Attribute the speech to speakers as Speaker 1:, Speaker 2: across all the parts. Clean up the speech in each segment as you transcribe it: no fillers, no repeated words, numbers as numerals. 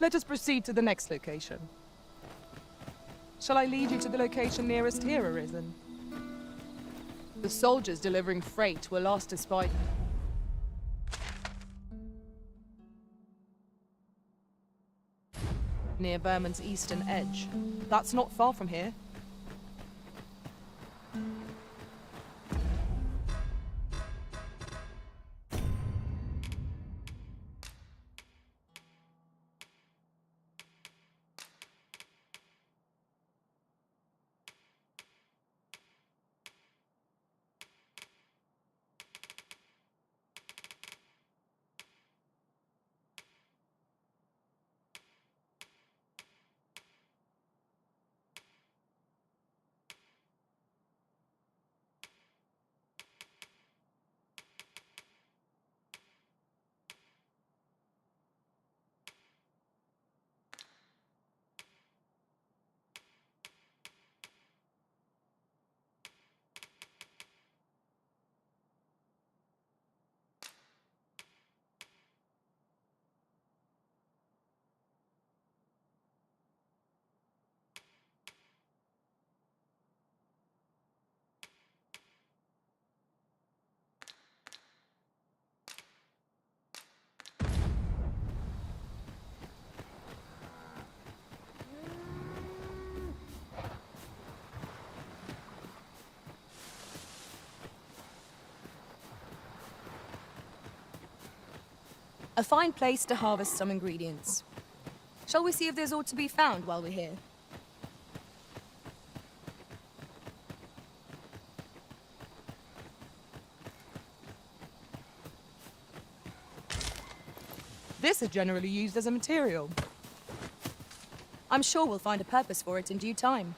Speaker 1: Let us proceed to the next location. Shall I lead you to the location nearest here, Arisen? The soldiers delivering freight were last espied near Vermon's eastern edge. That's not far from here. A fine place to harvest some ingredients. Shall we see if there's aught to be found while we're here? This is generally used as a material. I'm sure we'll find a purpose for it in due time.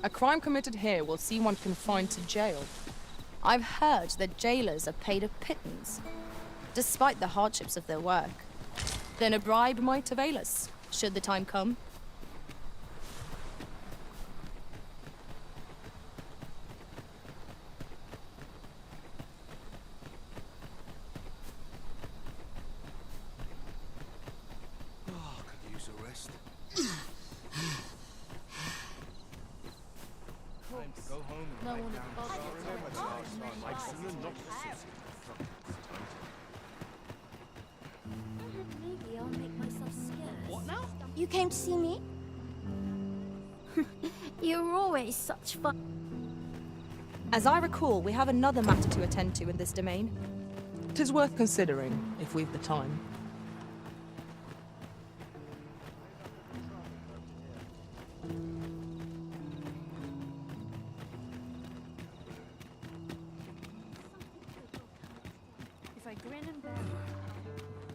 Speaker 1: A crime committed here will see one confined to jail. I've heard that jailers are paid a pittance, despite the hardships of their work. Then a bribe might avail us, should the time come.
Speaker 2: Oh, could use a rest. Time to go home and
Speaker 3: No
Speaker 2: lie
Speaker 3: one
Speaker 2: down.
Speaker 3: bothers
Speaker 2: I remember the last time I'd seen a lot of city.
Speaker 3: Maybe I'll make myself scarce.
Speaker 2: What now?
Speaker 3: You came to see me? You're always such fun.
Speaker 1: As I recall, we have another matter to attend to in this domain. 'Tis worth considering, if we've the time.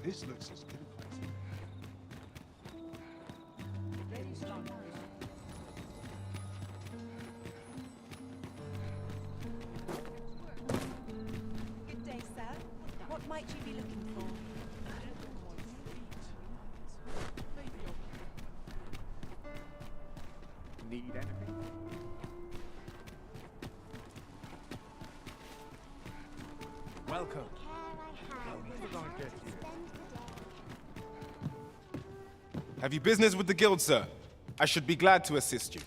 Speaker 2: This looks as good.
Speaker 4: Good day, sir. What might you be looking for?
Speaker 2: Need anything? Welcome.
Speaker 5: Have you business with the guild, sir? I should be glad to assist you.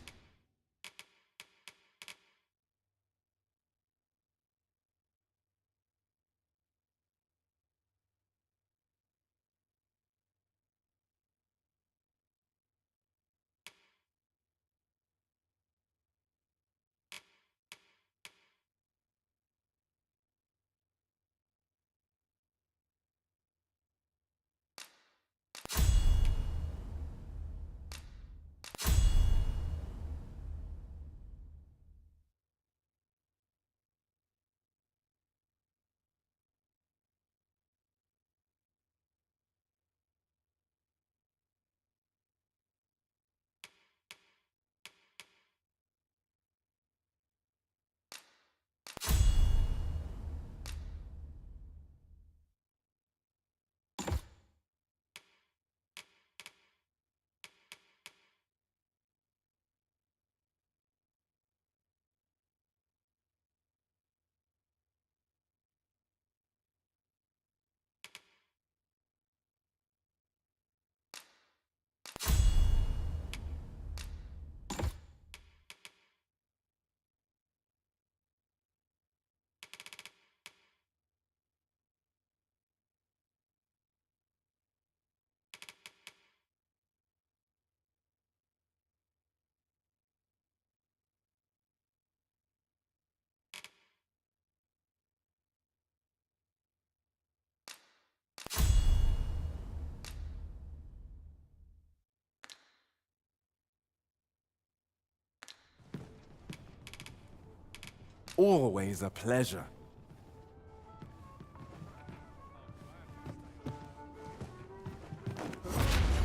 Speaker 5: Always a pleasure.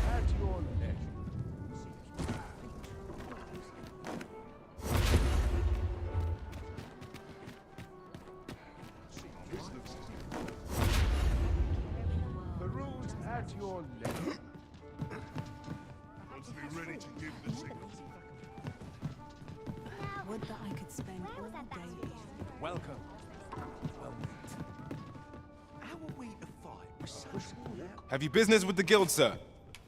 Speaker 2: At your leisure. This looks as good. The rules at your leisure. Once we're ready to give the signal.
Speaker 4: Would that I could spend all day here.
Speaker 2: Welcome. Well met. How are we to fight with such
Speaker 5: Have you business with the guild, sir?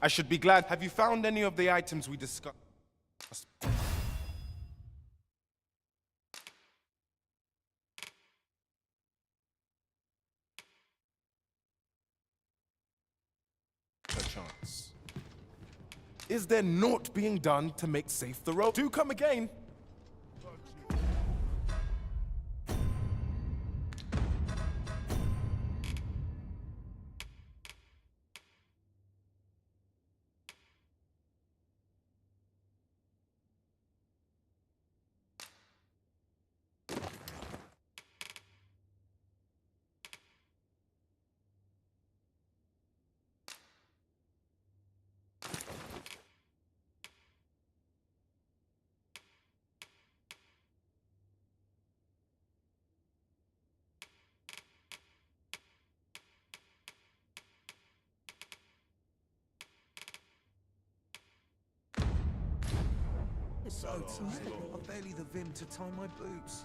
Speaker 5: I should be glad. Have you found any of the items we discussed? Perchance. Is there naught being done to make safe the road? Do come again.
Speaker 6: So tight. I've barely the vim to tie my boots.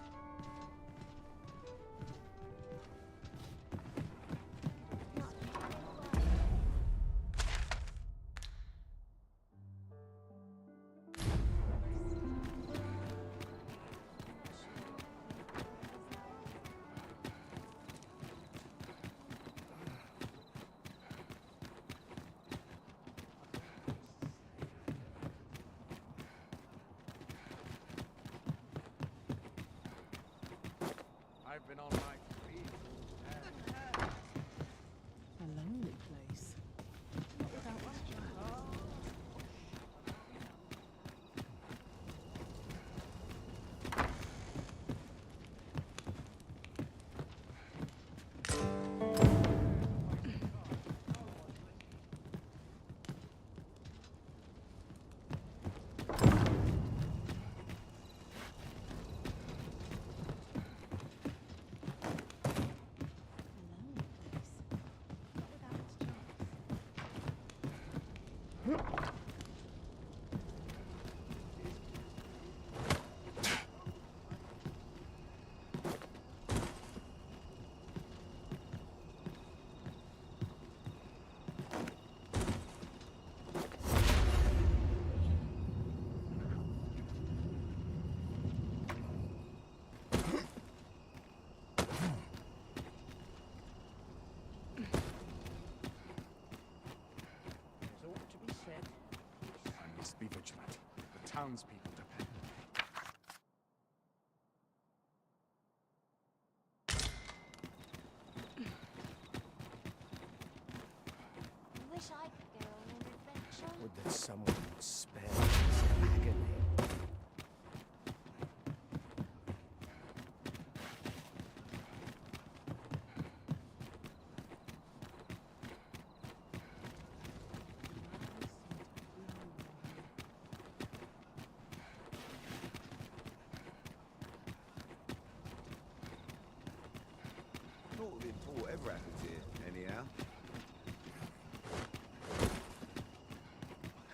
Speaker 2: I've been on my feet.
Speaker 4: A lonely place.
Speaker 7: townspeople to pay.
Speaker 3: Wish I could go on an adventure.
Speaker 2: Would that someone would spare this agony.
Speaker 6: Naught of import ever happens here, anyhow.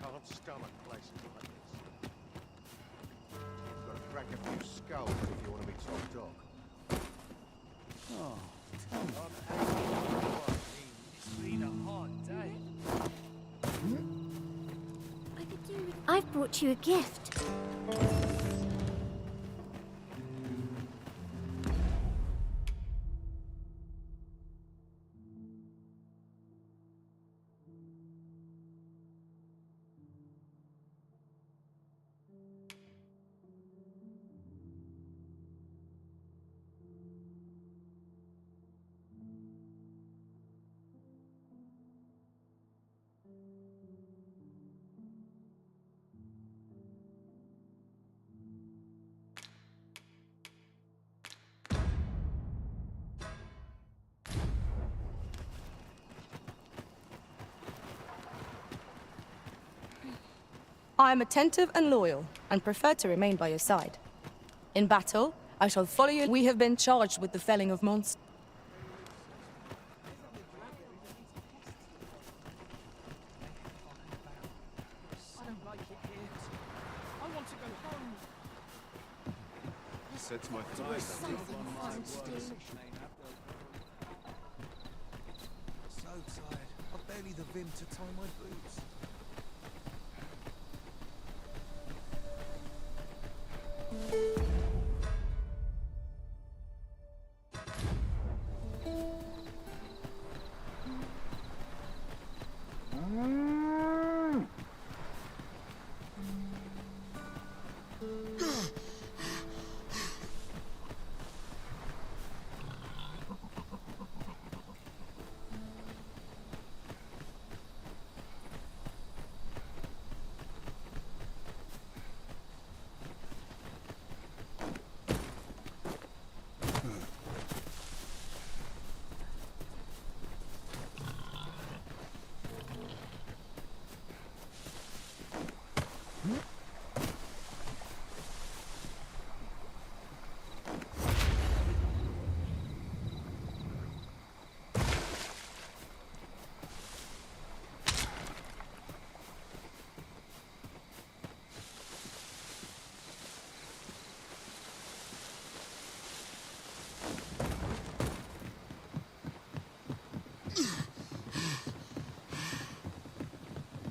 Speaker 8: Can't stomach places like this. You've got to crack a few skulls if you want to be top dog.
Speaker 2: Oh, tell me.
Speaker 7: It's been a hard day.
Speaker 3: I could do with. I've brought you a gift.
Speaker 1: I am attentive and loyal, and prefer to remain by your side. In battle, I shall follow you. We have been charged with the felling of monsters.
Speaker 7: I don't like it here. I want to go home.
Speaker 6: Sets my face.
Speaker 3: Something fun to do.
Speaker 6: So tired. I've barely the vim to tie my boots.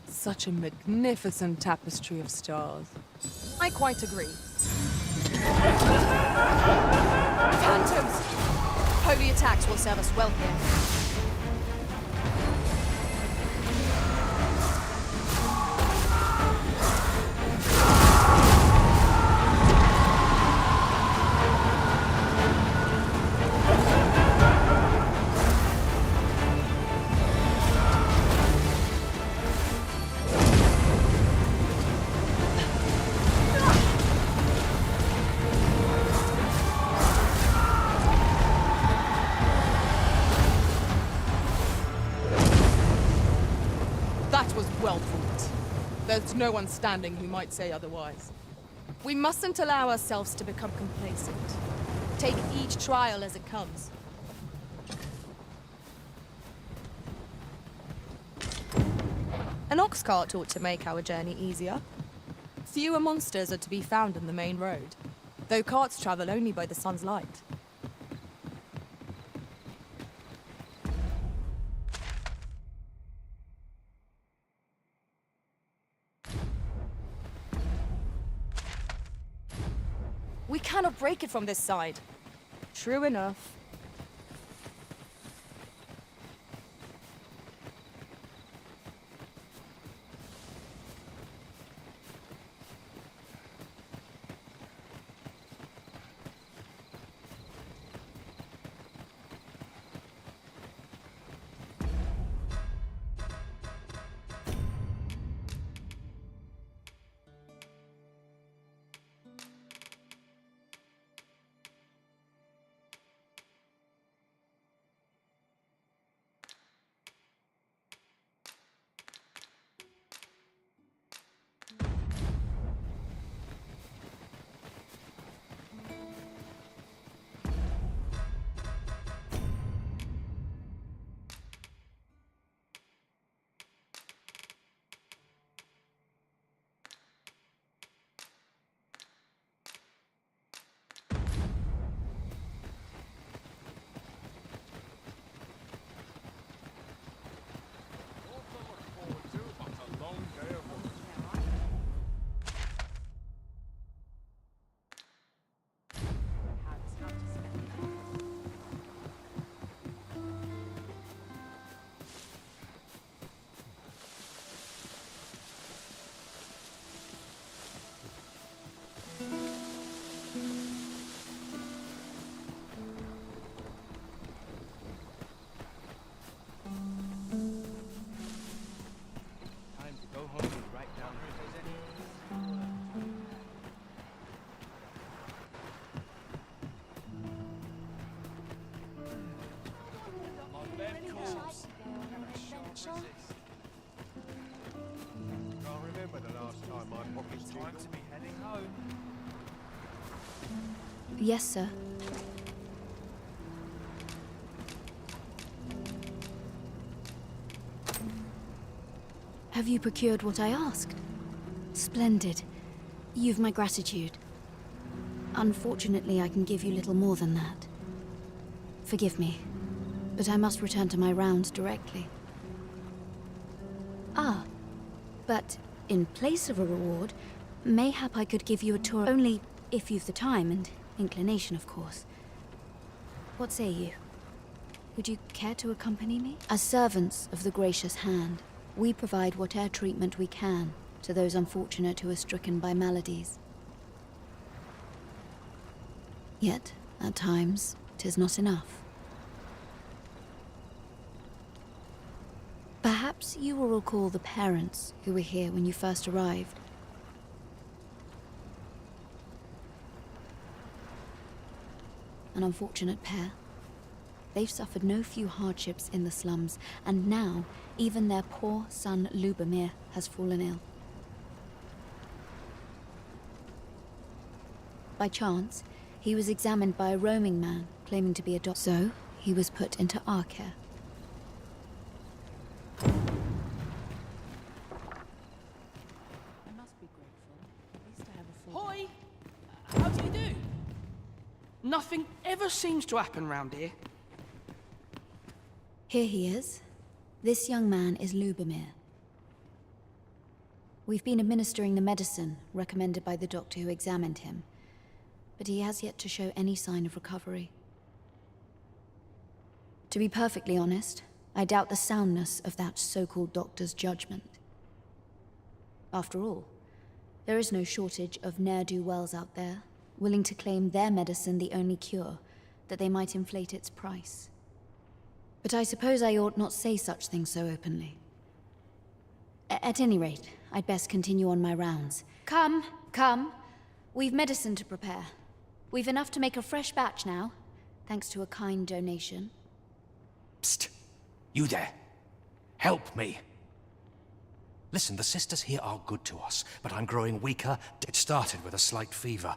Speaker 1: Such a magnificent tapestry of stars. I quite agree. Phantoms! Holy attacks will serve us well here. That was well fought. There's no one standing who might say otherwise. We mustn't allow ourselves to become complacent. Take each trial as it comes. An ox cart ought to make our journey easier. Fewer monsters are to be found on the main road, though carts travel only by the sun's light. We cannot break it from this side. True enough. Yes, sir. Have you procured what I asked? Splendid. You've my gratitude. Unfortunately, I can give you little more than that. Forgive me, but I must return to my rounds directly. Ah, but in place of a reward, mayhap I could give you a tour, only if you've the time and inclination, of course. What say you? Would you care to accompany me? As servants of the gracious hand, we provide whatever treatment we can to those unfortunate who are stricken by maladies. Yet, at times, 'tis not enough. Perhaps you will recall the parents who were here when you first arrived. An unfortunate pair. They've suffered no few hardships in the slums, and now even their poor son Lubomir has fallen ill. By chance, he was examined by a roaming man claiming to be a doctor, so he was put into our care.
Speaker 7: I must be grateful, at least I have a full... Hoi! How do you do? Nothing ever seems to happen round here.
Speaker 1: Here he is. This young man is Lubomir. We've been administering the medicine recommended by the doctor who examined him, but he has yet to show any sign of recovery. To be perfectly honest, I doubt the soundness of that so-called doctor's judgment. After all, there is no shortage of ne'er-do-wells out there, willing to claim their medicine the only cure, that they might inflate its price. But I suppose I ought not say such things so openly. At any rate, I'd best continue on my rounds. Come, come. We've medicine to prepare. We've enough to make a fresh batch now, thanks to a kind donation.
Speaker 9: Psst! You there. Help me. Listen, the sisters here are good to us, but I'm growing weaker. It started with a slight fever,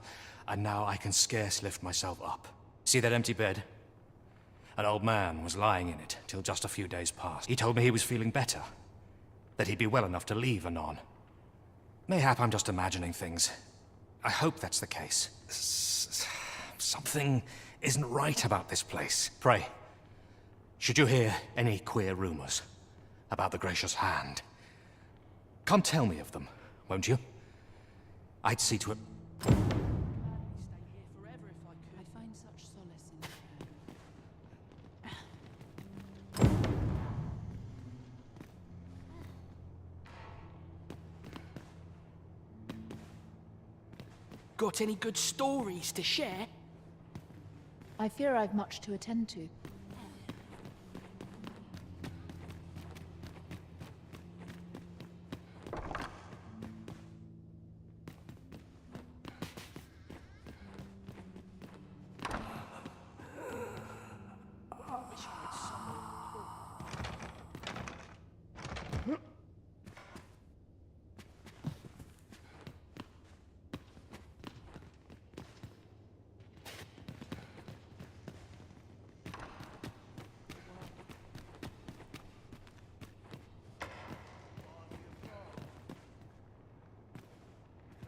Speaker 9: and now I can scarce lift myself up. See that empty bed? An old man was lying in it till just a few days past. He told me he was feeling better, that he'd be well enough to leave anon. Mayhap I'm just imagining things. I hope that's the case. Something isn't right about this place. Pray, should you hear any queer rumors about the gracious hand, come tell me of them, won't you? I'd see to it.
Speaker 7: Stay here forever if I could. I'd find such solace in Got any good stories to share?
Speaker 1: I fear I've much to attend to.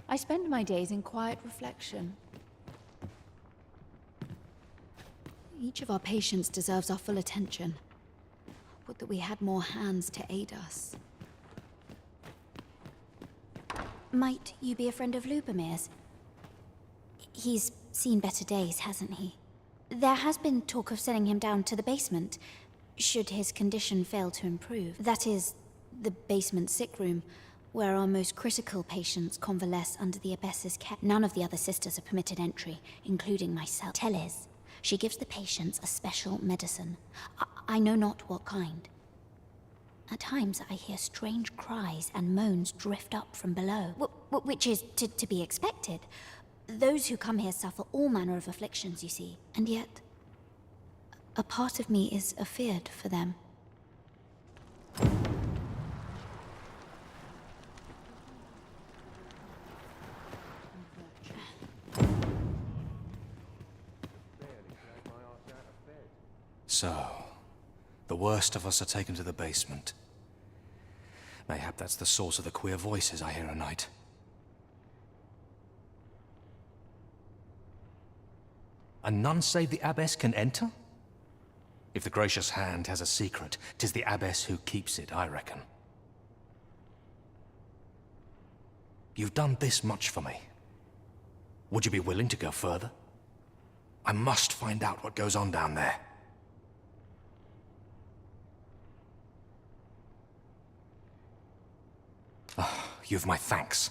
Speaker 1: I spend my days in quiet reflection. Each of our patients deserves our full attention. Would that we had more hands to aid us.
Speaker 3: Might you be a friend of Lubomir's? He's seen better days, hasn't he? There has been talk of sending him down to the basement, should his condition fail to improve. That is, the basement sick room, where our most critical patients convalesce under the abbess's care. None of the other sisters are permitted entry, including myself. Teles, she gives the patients a special medicine. I know not what kind. At times I hear strange cries and moans drift up from below, which is to be expected. Those who come here suffer all manner of afflictions, you see. And yet, a part of me is afeared for them.
Speaker 9: So, the worst of us are taken to the basement. Mayhap that's the source of the queer voices I hear at night. And none save the abbess can enter? If the gracious hand has a secret, 'tis the abbess who keeps it, I reckon. You've done this much for me. Would you be willing to go further? I must find out what goes on down there. Oh, you've my thanks.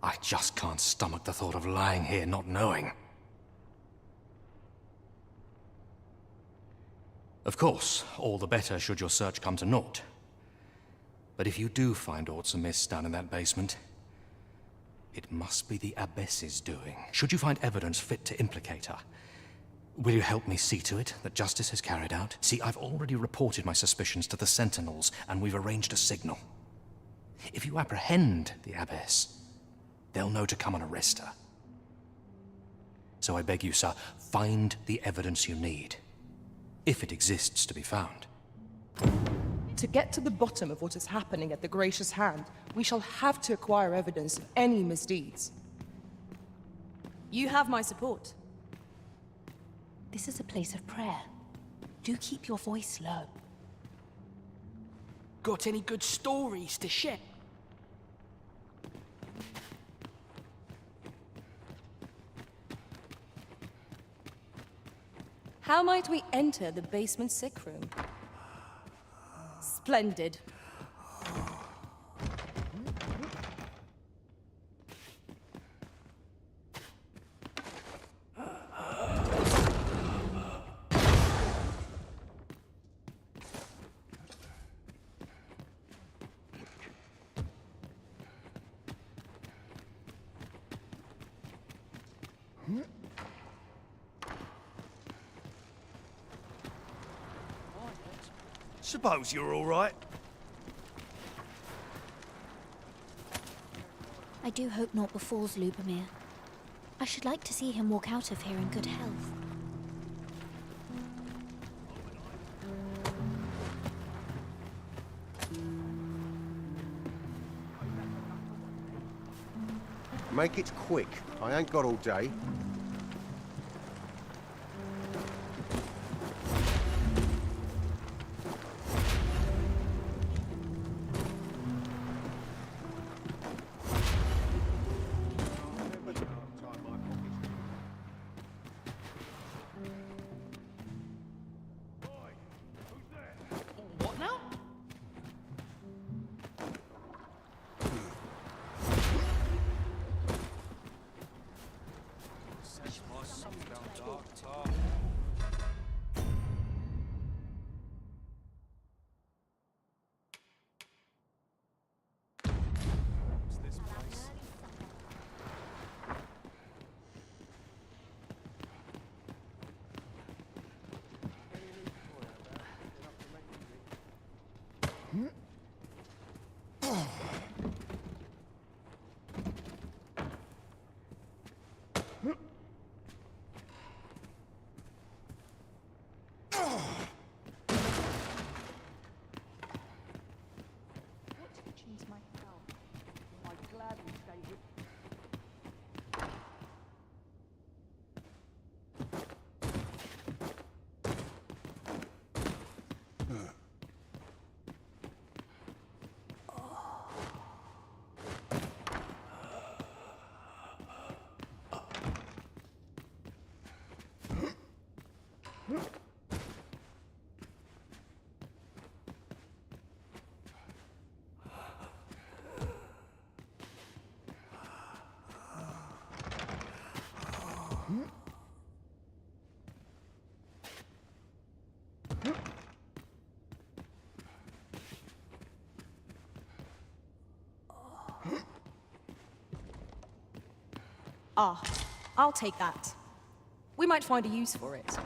Speaker 9: I just can't stomach the thought of lying here not knowing. Of course, all the better should your search come to naught. But if you do find aught amiss down in that basement, it must be the abbess's doing. Should you find evidence fit to implicate her, will you help me see to it that justice is carried out? See, I've already reported my suspicions to the sentinels, and we've arranged a signal. If you apprehend the abbess, they'll know to come and arrest her. So I beg you, sir, find the evidence you need, if it exists to be found.
Speaker 7: To get to the bottom of what is happening at the Gracious Hand, we shall have to acquire evidence of any misdeeds.
Speaker 1: You have my support.
Speaker 10: This is a place of prayer. Do keep your voice low.
Speaker 7: Got any good stories to share?
Speaker 1: How might we enter the basement sick room? Splendid.
Speaker 6: Suppose you're all right.
Speaker 3: I do hope naught befalls Lubomir. I should like to see him walk out of here in good health.
Speaker 8: Make it quick. I ain't got all day.
Speaker 7: What now?
Speaker 1: Ah, I'll take that. We might find a use for it.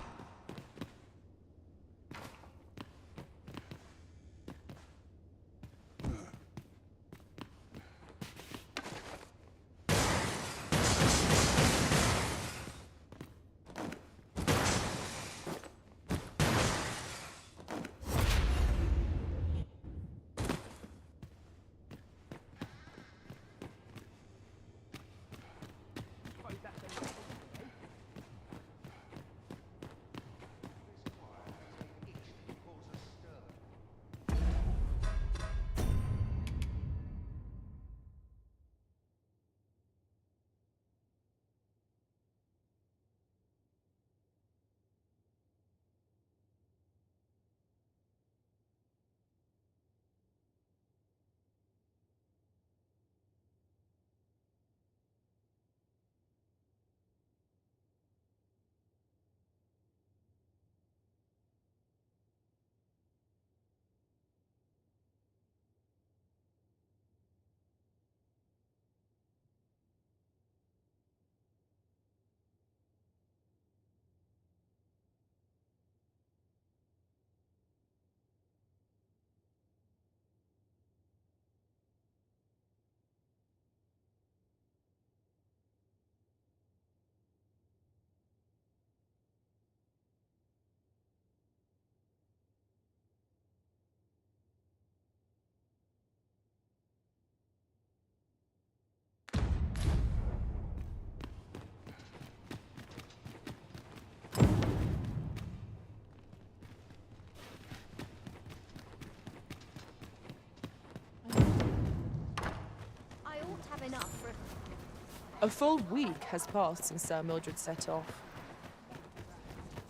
Speaker 11: A full week has passed since Sir Mildred set off.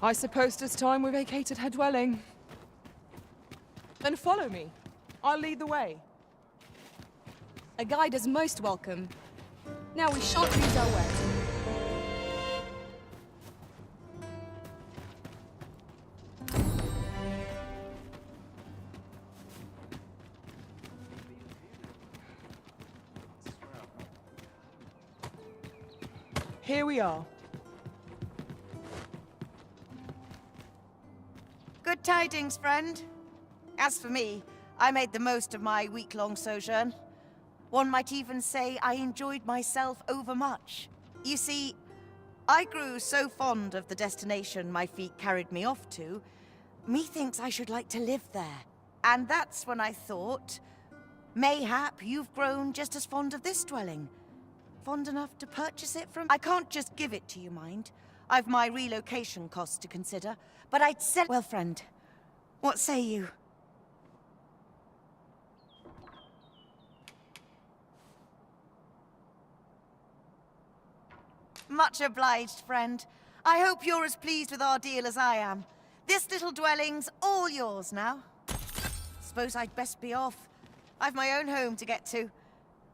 Speaker 11: I suppose it's time we vacated her dwelling. Then follow me. I'll lead the way.
Speaker 1: A guide is most welcome. Now we shan't lose our way.
Speaker 11: Here we are.
Speaker 4: Good tidings, friend. As for me, I made the most of my week-long sojourn. One might even say I enjoyed myself overmuch. You see, I grew so fond of the destination my feet carried me off to, methinks I should like to live there. And that's when I thought, mayhap you've grown just as fond of this dwelling. Fond enough to purchase it from... I can't just give it to you, mind. I've my relocation costs to consider, but I'd sell... Well, friend, what say you? Much obliged, friend. I hope you're as pleased with our deal as I am. This little dwelling's all yours now. Suppose I'd best be off. I've my own home to get to.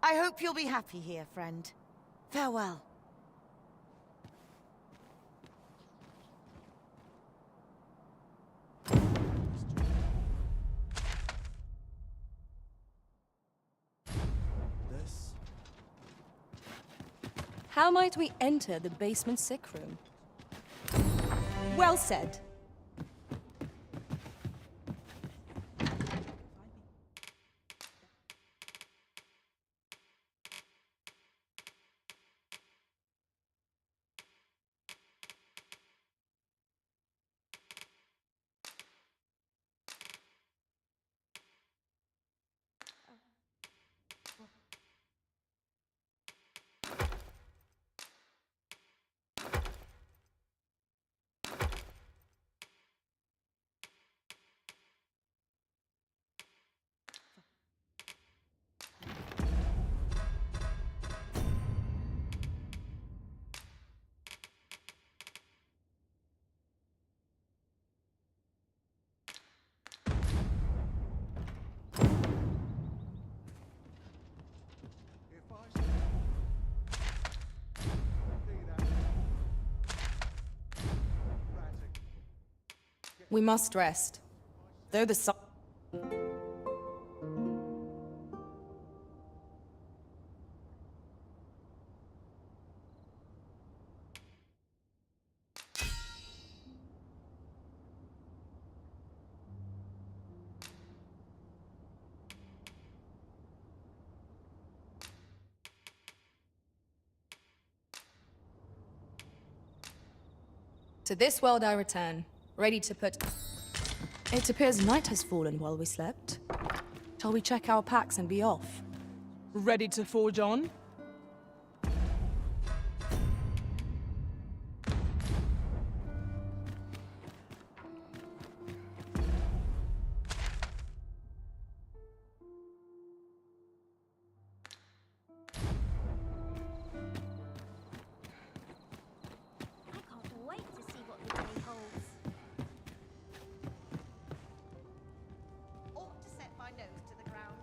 Speaker 4: I hope you'll be happy here, friend. Farewell.
Speaker 5: This?
Speaker 1: How might we enter the basement sick room? Well said. We must rest. Though the sun... To this world I return, ready to put... It appears night has fallen while we slept. Shall we check our packs and be off?
Speaker 11: Ready to forge on?
Speaker 3: I can't wait to see what the day holds.
Speaker 4: Ought to set my nose to the ground.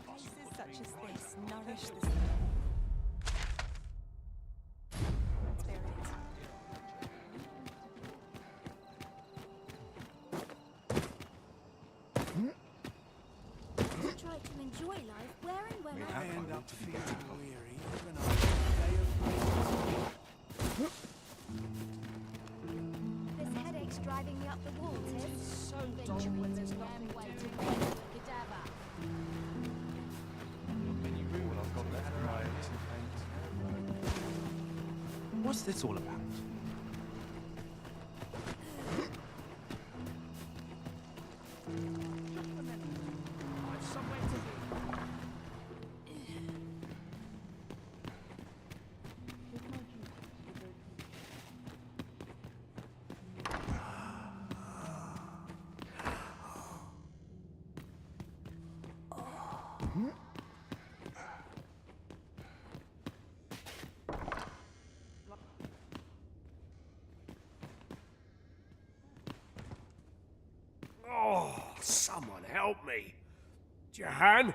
Speaker 4: Places such as this nourish the spirit.
Speaker 3: Try to enjoy life where and when I
Speaker 6: End up feeling weary even after a day of
Speaker 3: This headache's driving me up the wall, Tiff.
Speaker 7: So dull when there's nothing to do.
Speaker 6: What's this all about?
Speaker 7: I've somewhere to be.
Speaker 12: Oh, someone help me. Jahan?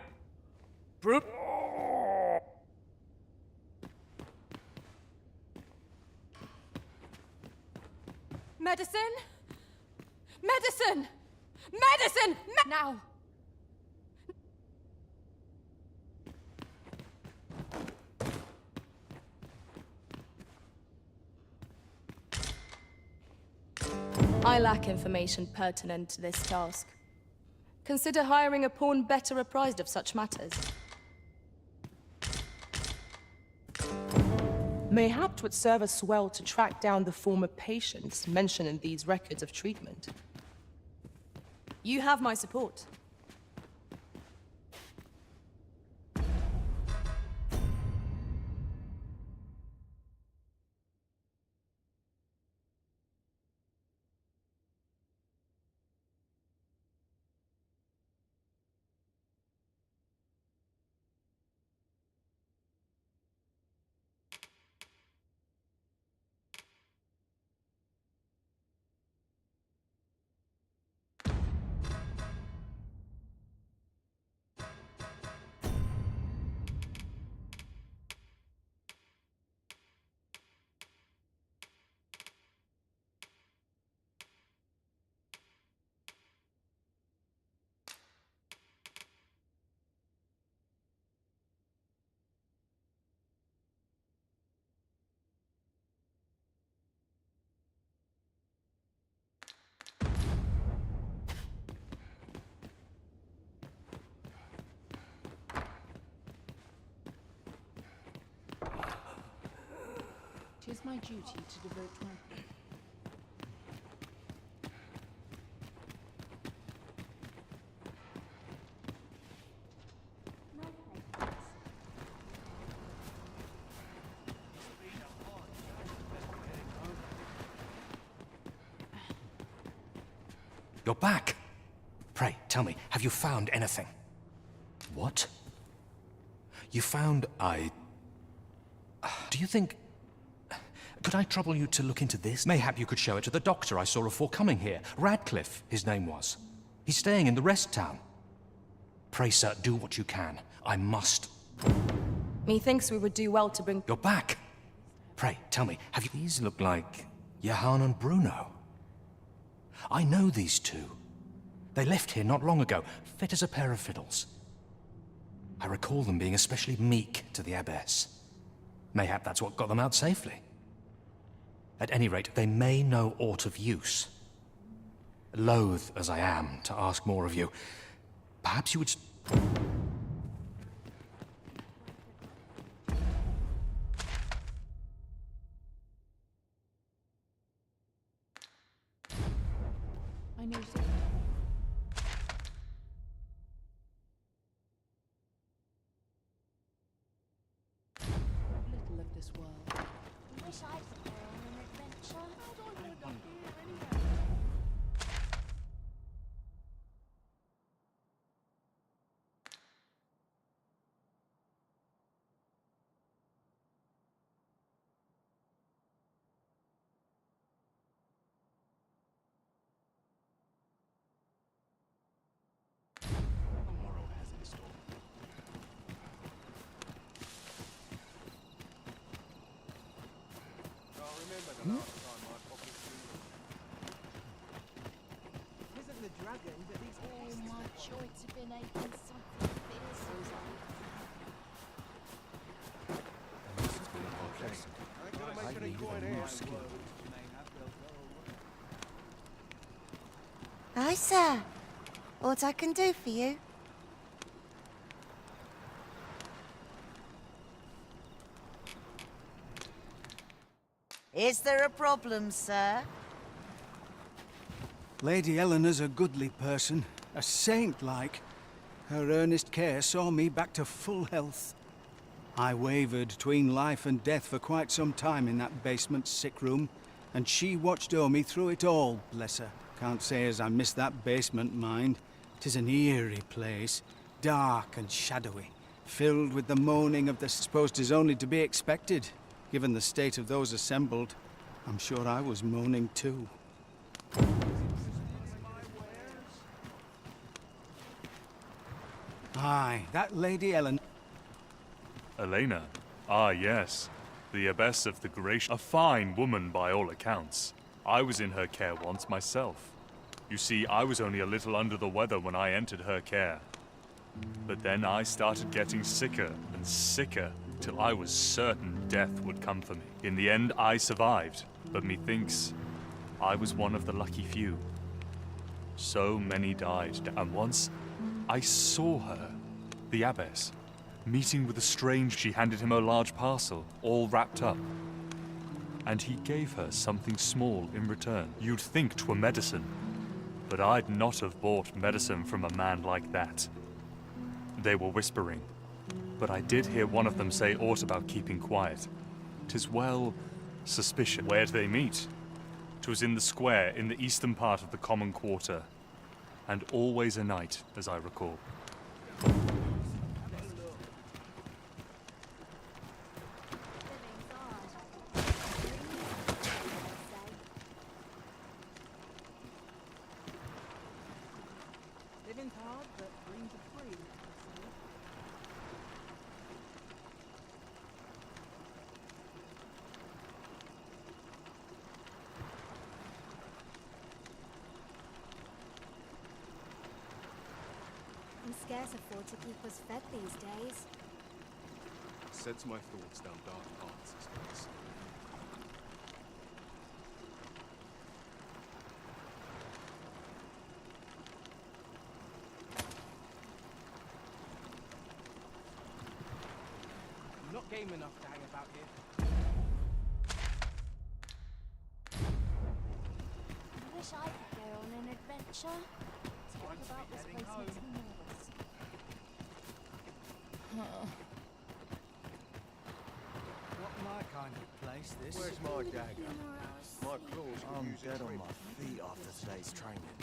Speaker 12: Brooke? Oh.
Speaker 1: Medicine? Medicine! Medicine! Now! I lack information pertinent to this task. Consider hiring a pawn better apprised of such matters.
Speaker 11: Mayhap 'twould serve us well to track down the former patients mentioned in these records of treatment.
Speaker 1: You have my support.
Speaker 10: It is my duty to devote my...
Speaker 9: You're back. Pray, tell me, have you found anything? What? You found Do you think... Could I trouble you to look into this? Mayhap you could show it to the doctor I saw before coming here. Radcliffe, his name was. He's staying in the rest town. Pray, sir, do what you can. I must.
Speaker 1: Methinks we would do well to bring...
Speaker 9: You're back. Pray, tell me, have you... These look like Johann and Bruno. I know these two. They left here not long ago, fit as a pair of fiddles. I recall them being especially meek to the abbess. Mayhap that's what got them out safely. At any rate, they may know aught of use. Loath as I am to ask more of you, perhaps you would...
Speaker 10: I know so. Little of this world.
Speaker 3: I wish I could go on an adventure.
Speaker 10: How do I end up here anyway?
Speaker 6: Isn't the dragon that these
Speaker 3: Oh, my joints have been aching something fierce.
Speaker 4: Hi, sir. What I can do for you? Is there a problem, sir?
Speaker 6: Lady Eleanor's a goodly person, a saint-like. Her earnest care saw me back to full health. I wavered between life and death for quite some time in that basement sick room, and she watched o'er me through it all, bless her. Can't say as I miss that basement, mind. 'Tis an eerie place. dark and shadowy, filled with the moaning of the supposed is only to be expected. Given the state of those assembled, I'm sure I was moaning too. Aye, that Lady Ellen.
Speaker 13: Elena? Ah, yes. The abbess of the Gracious. A fine woman by all accounts. I was in her care once myself. You see, I was only a little under the weather when I entered her care. But then I started getting sicker and sicker, till I was certain death would come for me. In the end, I survived, but methinks I was one of the lucky few. So many died, and once I saw her, the abbess, meeting with a strange. She handed him a large parcel, all wrapped up. And he gave her something small in return. You'd think 'twere medicine, but I'd not have bought medicine from a man like that. They were whispering, but I did hear one of them say aught about keeping quiet. 'Tis well suspicious. Where'd they meet? 'Twas in the square in the eastern part of the common quarter, and always a night, as I recall.
Speaker 7: Living's hard, but dreams are free.
Speaker 3: I'm scarce afford to keep us fed these days.
Speaker 14: Sets my thoughts down dark paths, as they say.
Speaker 7: I'm not game enough to hang about here.
Speaker 3: I wish I could go on an adventure. Talk about this place makes me nervous.
Speaker 6: Not my kind of place, this.
Speaker 8: Where's my dagger? My claws could
Speaker 2: I'm
Speaker 8: use a
Speaker 2: dead on
Speaker 8: trim.
Speaker 2: my feet after today's training.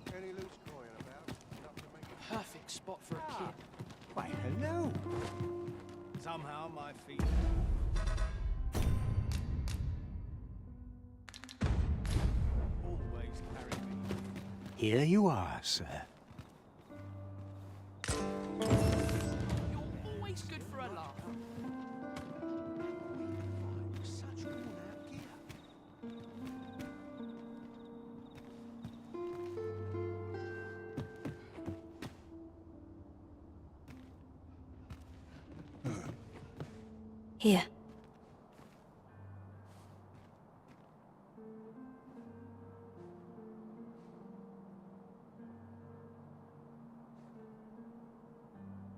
Speaker 8: Any loose coin about? Enough to make it...
Speaker 7: Perfect spot for a kid.
Speaker 6: Why, hello. Somehow my feet. Always carry me.
Speaker 9: Here you are, sir.
Speaker 7: You're always good for a laugh.
Speaker 2: Such worn out gear.
Speaker 3: Here.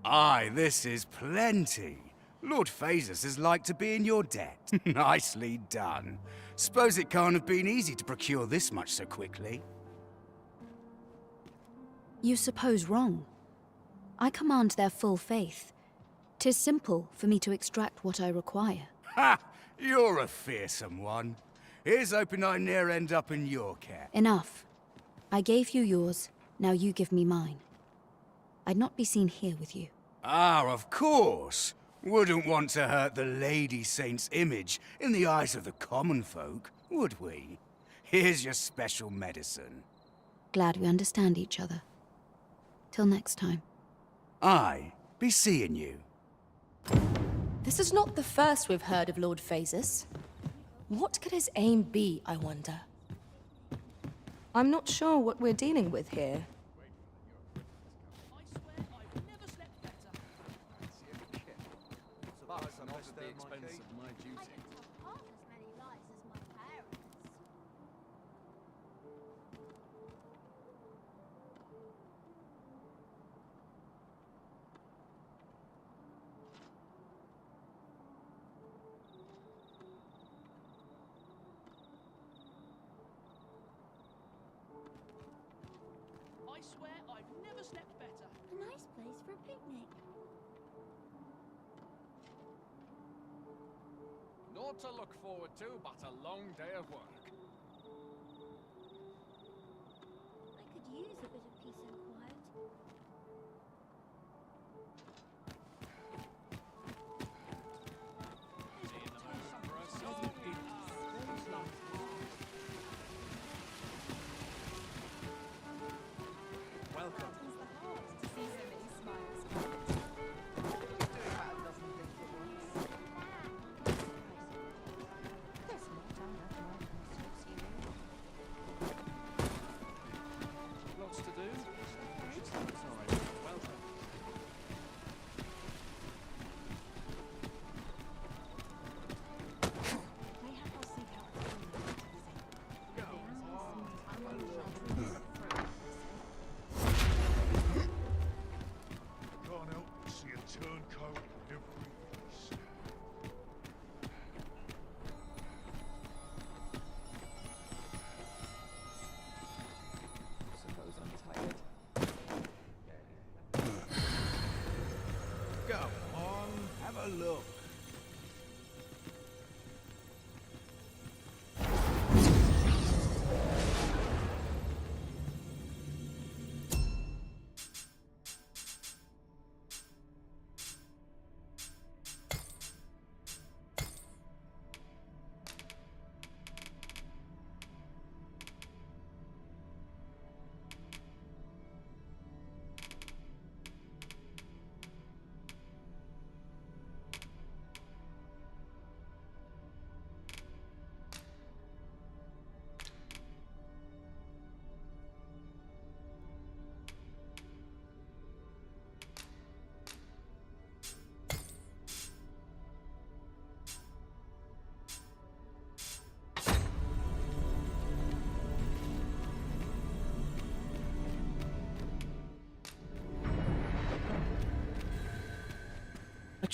Speaker 15: Aye, this is plenty. Lord Phasus is like to be in your debt. Nicely done. Suppose it can't have been easy to procure this much so quickly.
Speaker 3: You suppose wrong. I command their full faith. 'Tis simple for me to extract what I require.
Speaker 15: Ha! You're a fearsome one. Here's hoping I ne'er end up in your care.
Speaker 3: Enough. I gave you yours, now you give me mine. I'd not be seen here with you.
Speaker 15: Ah, of course. Wouldn't want to hurt the Lady Saint's image in the eyes of the common folk, would we? Here's your special medicine.
Speaker 3: Glad we understand each other. Till next time.
Speaker 15: Aye, be seeing you.
Speaker 1: This is not the first we've heard of Lord Phasus. What could his aim be, I wonder? I'm not sure what we're dealing with here.
Speaker 7: I swear I've never slept better.
Speaker 2: That's not at the expense of my duty.
Speaker 7: I swear I've never slept better.
Speaker 3: A nice place for a picnic.
Speaker 14: Naught to look forward to, but a long day of work.
Speaker 3: I could use a bit of peace and quiet.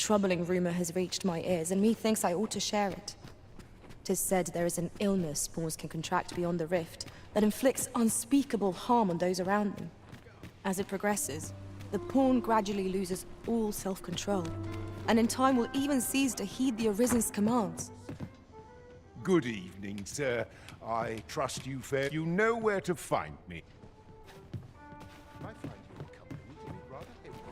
Speaker 1: troubling rumor has reached my ears, and methinks I ought to share it. 'Tis said there is an illness spawns can contract beyond the rift that inflicts unspeakable harm on those around them. As it progresses, the pawn gradually loses all self-control, and in time will even cease to heed the Arisen's commands.
Speaker 16: Good evening, sir. I trust you fair. You know where to find me.
Speaker 8: I find your company to be rather helpful.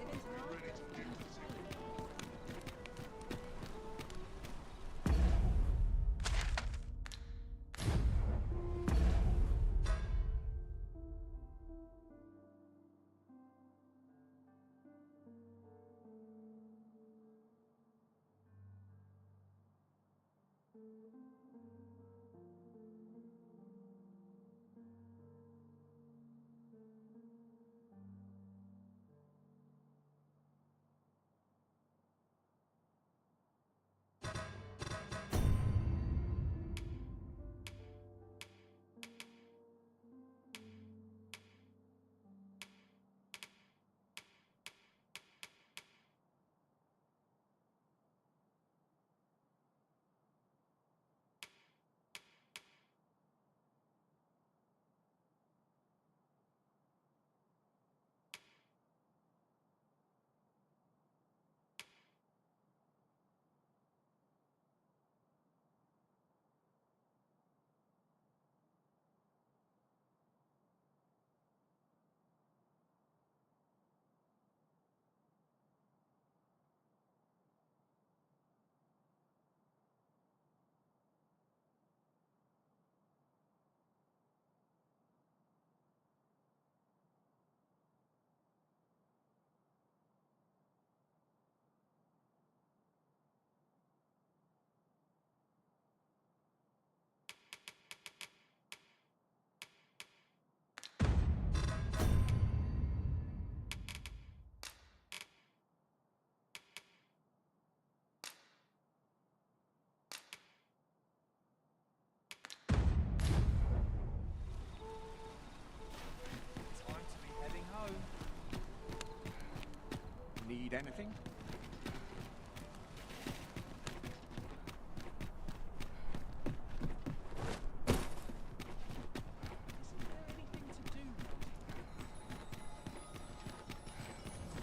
Speaker 8: Need anything?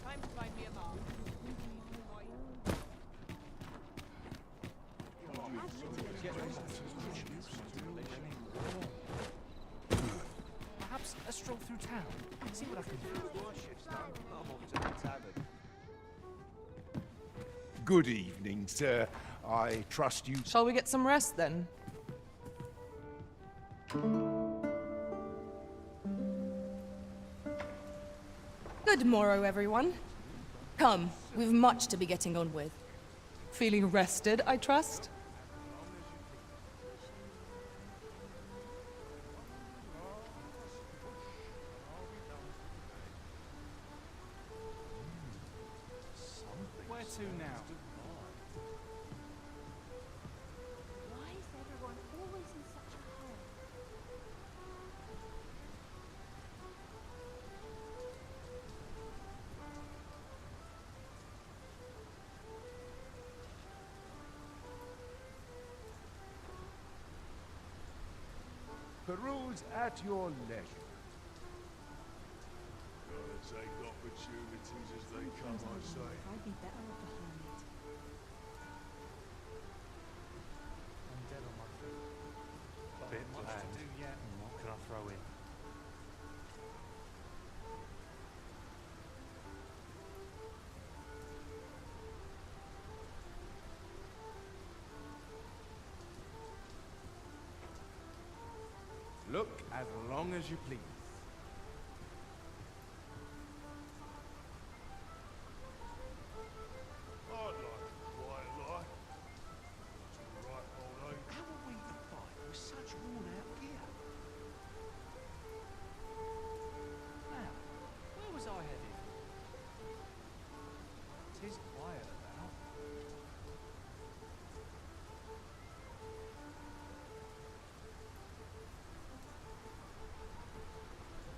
Speaker 7: Time to find me a mark.
Speaker 9: Perhaps a stroll through town. See what I can do.
Speaker 8: I'm off to the tavern.
Speaker 16: Good evening, sir. I trust you.
Speaker 11: Shall we get some rest then?
Speaker 1: Good morrow, everyone. Come, we've much to be getting on with.
Speaker 11: Feeling rested, I trust?
Speaker 9: Where to now?
Speaker 3: Why is everyone always in such a hurry?
Speaker 16: Peruse at your leisure.
Speaker 12: Gotta take opportunities as they come, I say.
Speaker 10: I'd be better off a hermit.
Speaker 9: I'm dead on my feet. Bit much to do yet, and what can I throw in?
Speaker 16: Look as long as you please.
Speaker 12: I'd like a quiet life. To the right old age.
Speaker 2: How are we to fight with such worn-out gear?
Speaker 9: Now, where was I headed? 'Tis quiet about.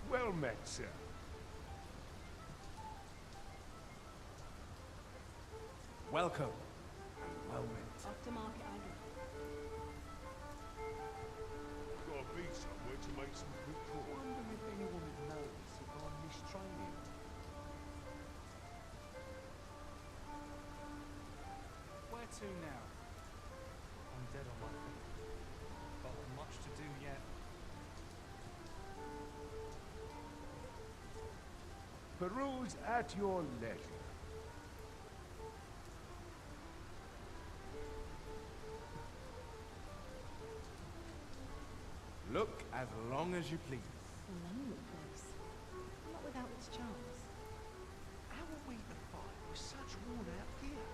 Speaker 16: Well met, sir.
Speaker 2: Welcome, and well met.
Speaker 7: Aftermarket I go.
Speaker 12: Gotta be somewhere to make some quick calls.
Speaker 2: Wondering if anyone would notice if I'm mistraining.
Speaker 17: Where to now? I'm dead on my feet. But much to do yet.
Speaker 16: Peruse at your leisure.
Speaker 5: Look as long as you please.
Speaker 10: A lonely place. Not without its charms.
Speaker 2: How are we to fight with such worn-out gear?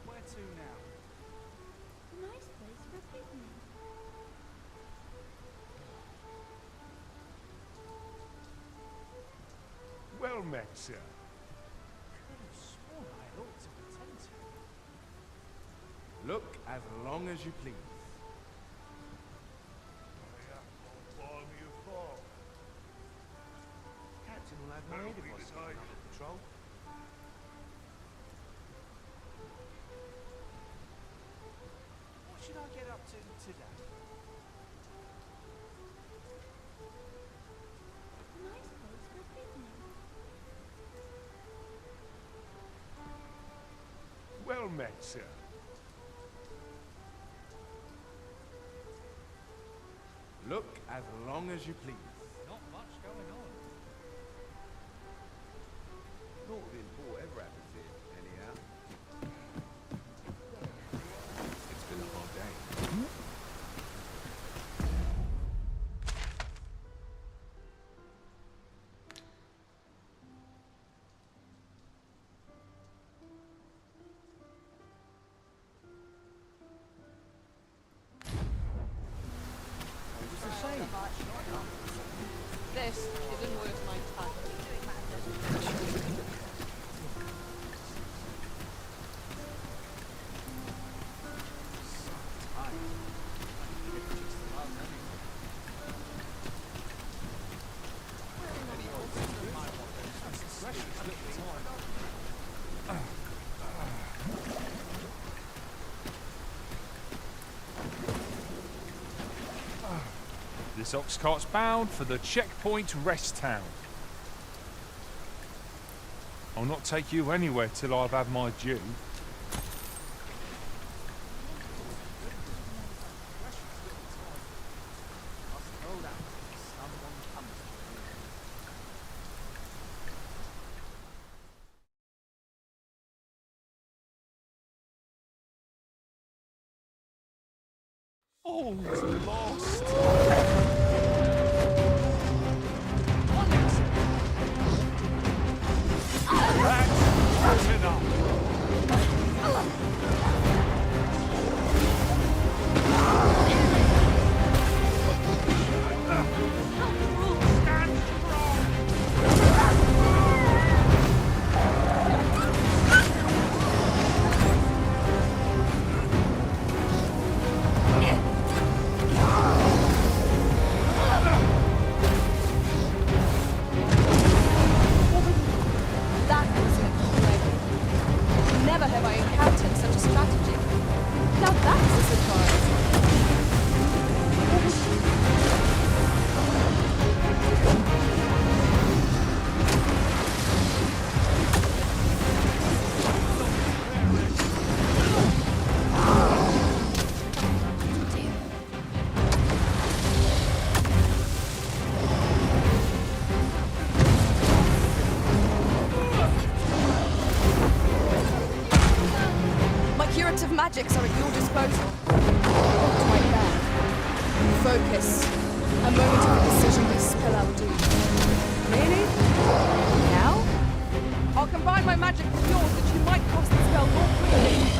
Speaker 17: Where to now?
Speaker 3: Nice place for a picnic.
Speaker 16: Well met, sir.
Speaker 2: Could have sworn I ought to attend to.
Speaker 5: Look as long as you please.
Speaker 12: Buy me a fire.
Speaker 2: Captain will have my head if I see another patrol. What should I get up to today?
Speaker 3: Nice place for a picnic.
Speaker 16: Well met, sir.
Speaker 5: Look as long as you please.
Speaker 17: Not much going on.
Speaker 8: Nothing poor ever happens here, anyhow. It's been a hard day.
Speaker 11: This isn't worth my time.
Speaker 13: This ox cart's bound for the checkpoint rest town. I'll not take you anywhere till I've had my due.
Speaker 12: All's lost. That's enough.
Speaker 1: That was incredible. Never have I encountered such a strategy. Now that's a surprise. My curative magics are at your disposal. Hold my back. Focus. A moment of precision will spell out doom. Really? Now? I'll combine my magic with yours that you might cast the spell more quickly.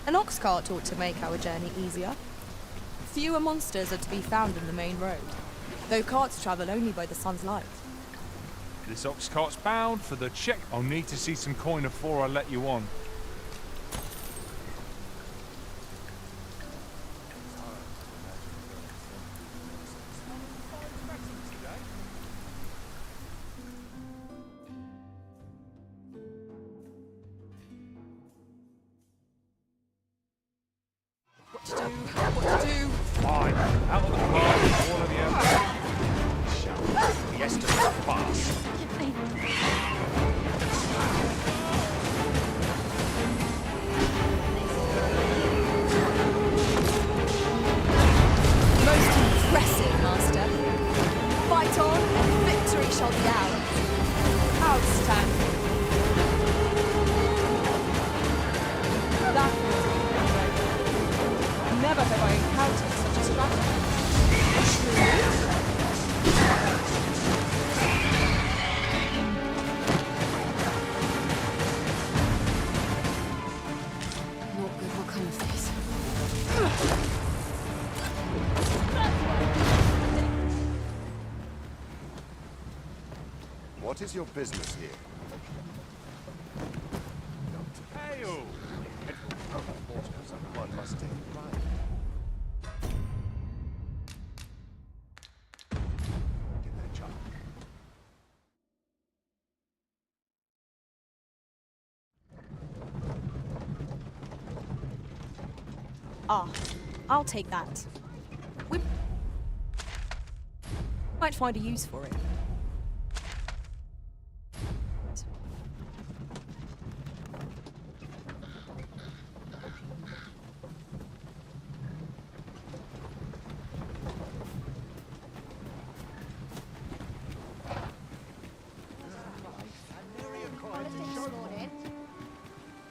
Speaker 1: An ox cart ought to make our journey easier. Fewer monsters are to be found in the main road, though carts travel only by the sun's light.
Speaker 12: This ox cart's bound for the check. I'll need to see some coin before I let you on.
Speaker 11: What to do?
Speaker 12: Fine. Out of the path, all of you.
Speaker 9: Yes, to pass.
Speaker 1: Most impressive, Master. Fight on, and victory shall be ours. Outstanding. That was incredible. Never have I encountered such a strategy.
Speaker 3: Not good, what kind of face?
Speaker 8: What is your business here?
Speaker 12: Hail!
Speaker 8: One must take pride. Get that child.
Speaker 1: Ah, I'll take that. We might find a use for it.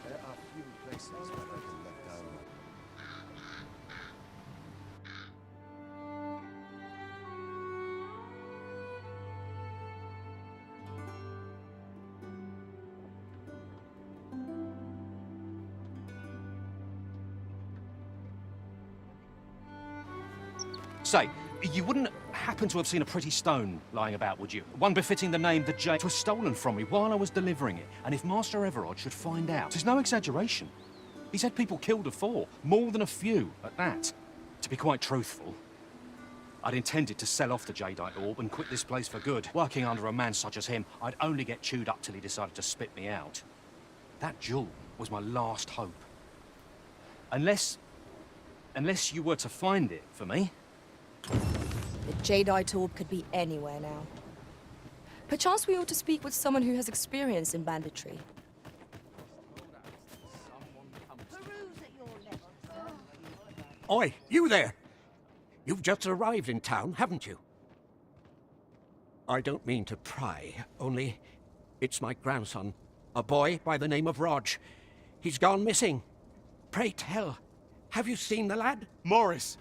Speaker 8: There are few places where I can let down my...
Speaker 9: Say, you wouldn't happen to have seen a pretty stone lying about, would you? One befitting the name the J. It was stolen from me while I was delivering it, and if Master Everard should find out, there's no exaggeration. He's had people killed before, more than a few at that. To be quite truthful, I'd intended to sell off the jadeite orb and quit this place for good. Working under a man such as him, I'd only get chewed up till he decided to spit me out. That jewel was my last hope. Unless you were to find it for me.
Speaker 1: The jadeite orb could be anywhere now. Perchance we ought to speak with someone who has experience in banditry.
Speaker 18: Oi, you there! You've just arrived in town, haven't you? I don't mean to pry, only it's my grandson, a boy by the name of Rog. He's gone missing. Pray tell, have you seen the lad?
Speaker 5: Morris,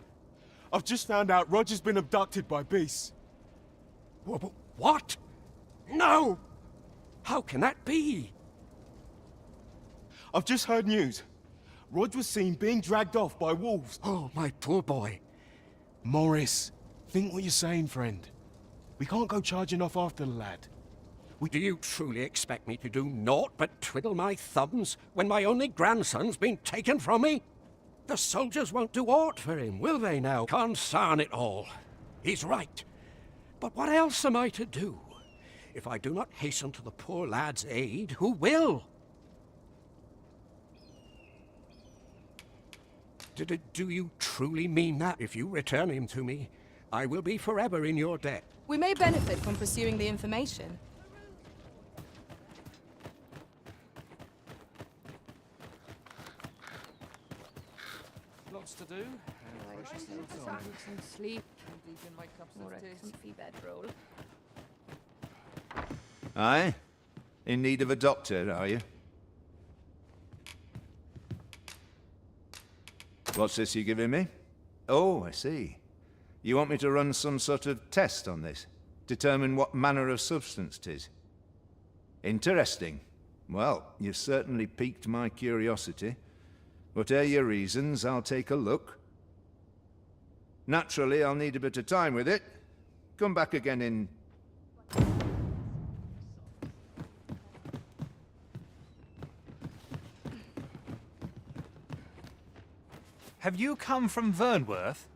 Speaker 5: I've just found out Roger's been abducted by beasts.
Speaker 18: What? No! How can that be?
Speaker 5: I've just heard news. Rog was seen being dragged off by wolves.
Speaker 18: Oh, my poor boy.
Speaker 5: Morris, think what you're saying, friend. We can't go charging off after the lad.
Speaker 18: Do you truly expect me to do naught but twiddle my thumbs when my only grandson's been taken from me? The soldiers won't do aught for him, will they now? Consarn it all. He's right. But what else am I to do? If I do not hasten to the poor lad's aid, who will? Do you truly mean that? If you return him to me, I will be forever in your debt.
Speaker 1: We may benefit from pursuing the information.
Speaker 11: Lots to do. Some sleep. Deep in my cups of tea.
Speaker 1: Comfy bedroll.
Speaker 2: Aye? In need of a doctor, are you? What's this you're giving me? Oh, I see. You want me to run some sort of test on this? Determine what manner of substance 'tis? Interesting. Well, you've certainly piqued my curiosity. Whatever your reasons, I'll take a look. Naturally, I'll need a bit of time with it. Come back again in...
Speaker 19: Have you come from Vernworth?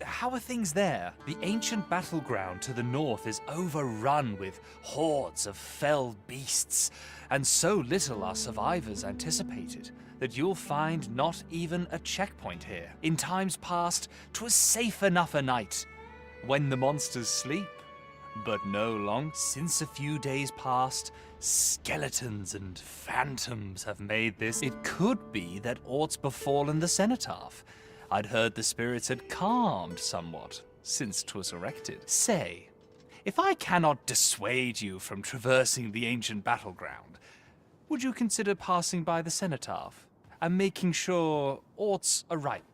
Speaker 19: How are things there? The ancient battleground to the north is overrun with hordes of fell beasts, and so little are survivors anticipated that you'll find not even a checkpoint here. In times past, 'twas safe enough a night when the monsters sleep, but no long. Since a few days past, skeletons and phantoms have made this. It could be that aught's befallen the cenotaph. I'd heard the spirits had calmed somewhat since 'twas erected. Say, if I cannot dissuade you from traversing the ancient battleground, would you consider passing by the cenotaph and making sure aught's aright?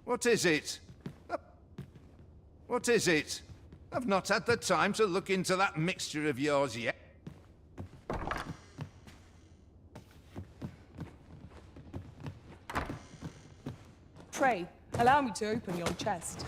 Speaker 2: What is it? What is it? I've not had the time to look into that mixture of yours yet.
Speaker 11: Pray, allow me to open your chest.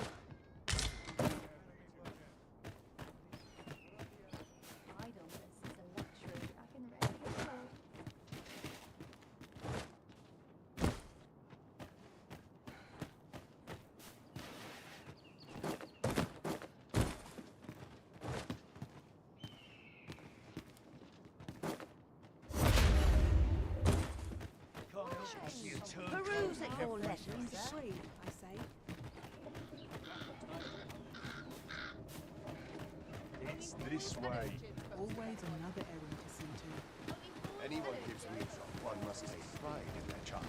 Speaker 4: Peruse it, your letters, sir.
Speaker 7: I say.
Speaker 16: It's this way.
Speaker 7: Always another errand to see to.
Speaker 16: Anyone gives me a job, one must take pride in their child.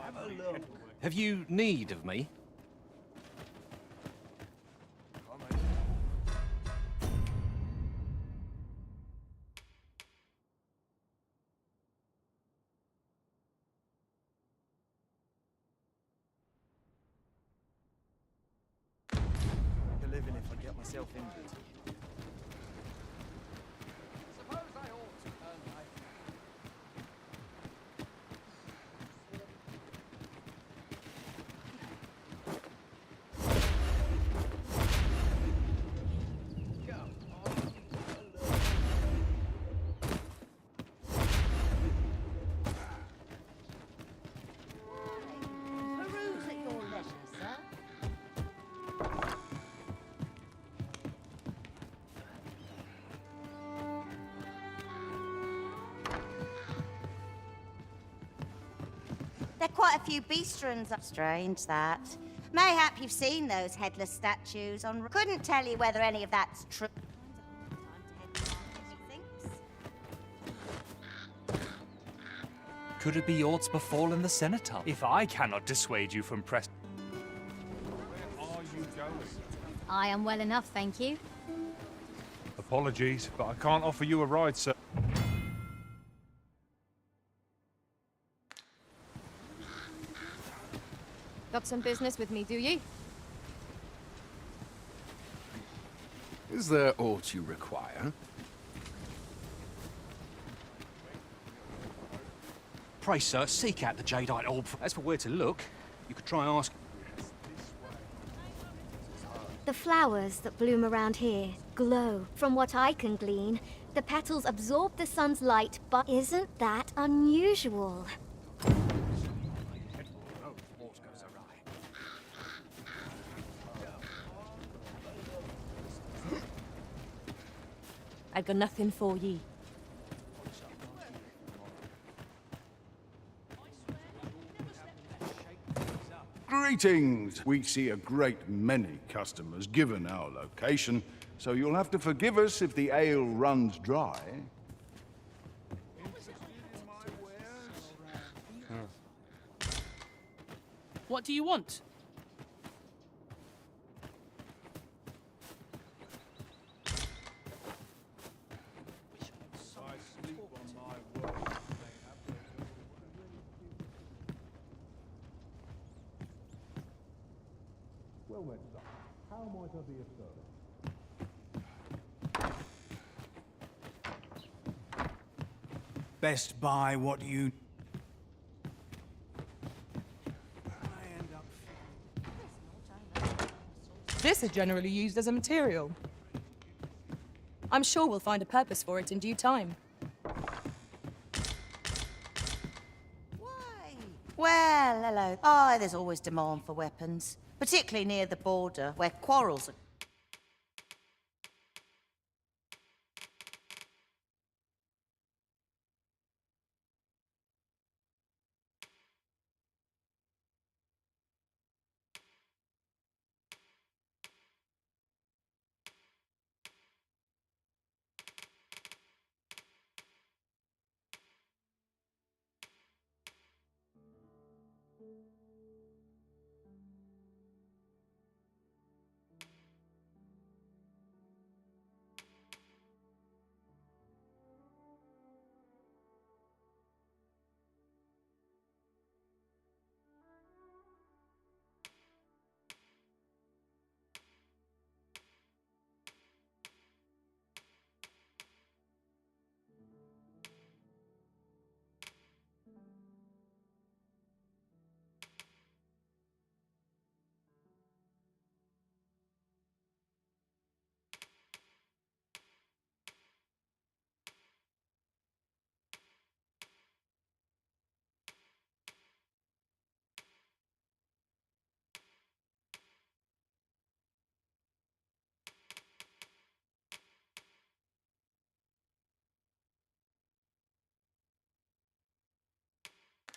Speaker 9: Have a look. Have you need of me?
Speaker 20: Living if I get myself injured.
Speaker 4: Peruse it, your letters, sir. There are quite a few beastrons up. Strange, that. Mayhap you've seen those headless statues on... Couldn't tell you whether any of that's true.
Speaker 19: Could it be aught's befallen the cenotaph? If I cannot dissuade you from press...
Speaker 12: Where are you going?
Speaker 3: I am well enough, thank you.
Speaker 12: Apologies, but I can't offer you a ride, sir.
Speaker 1: Got some business with me, do ye?
Speaker 15: Is there aught you require?
Speaker 9: Pray, sir, seek out the jadeite orb. As for where to look, you could try ask...
Speaker 3: The flowers that bloom around here glow. From what I can glean, the petals absorb the sun's light, but isn't that unusual?
Speaker 10: I've got nothing for ye.
Speaker 6: Greetings! We see a great many customers given our location,
Speaker 20: So you'll have to forgive us if the ale runs dry.
Speaker 7: What do you want?
Speaker 16: Well then, son, how might I be of service?
Speaker 6: Best buy what you...
Speaker 11: This is generally used as a material.
Speaker 1: I'm sure we'll find a purpose for it in due time.
Speaker 4: Well, hello. Oh, there's always demand for weapons, particularly near the border where quarrels are.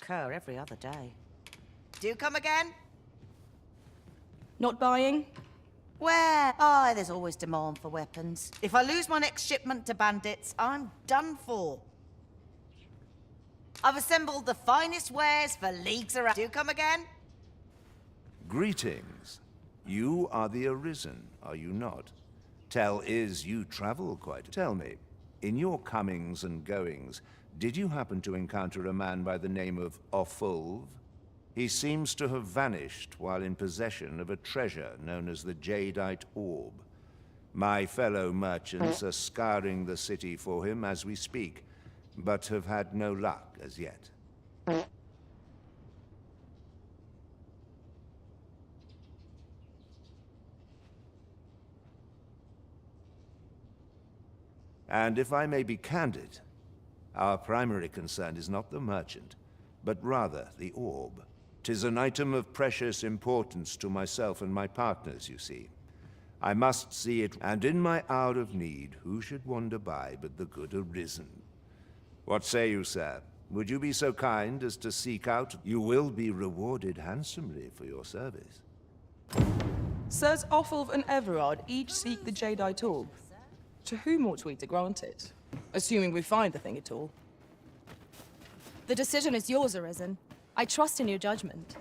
Speaker 4: Occur every other day. Do come again?
Speaker 1: Not buying?
Speaker 4: Where? Oh, there's always demand for weapons. If I lose my next shipment to bandits, I'm done for. I've assembled the finest wares for leagues around. Do come again?
Speaker 2: Greetings. You are the Arisen, are you not? Tell is you travel quite. Tell me, in your comings and goings, did you happen to encounter a man by the name of Offulv? He seems to have vanished while in possession of a treasure known as the Jadeite Orb. My fellow merchants are scouring the city for him as we speak, but have had no luck as yet. And if I may be candid, our primary concern is not the merchant, but rather the orb. 'Tis an item of precious importance to myself and my partners, you see. I must see it, and in my hour of need, who should wander by but the good Arisen? What say you, sir? Would you be so kind as to seek out? You will be rewarded handsomely for your service.
Speaker 11: Sirs Offulv and Everard each seek the Jadeite Orb. To whom ought we to grant it? Assuming we find the thing at all.
Speaker 1: The decision is yours, Arisen. I trust in your judgment.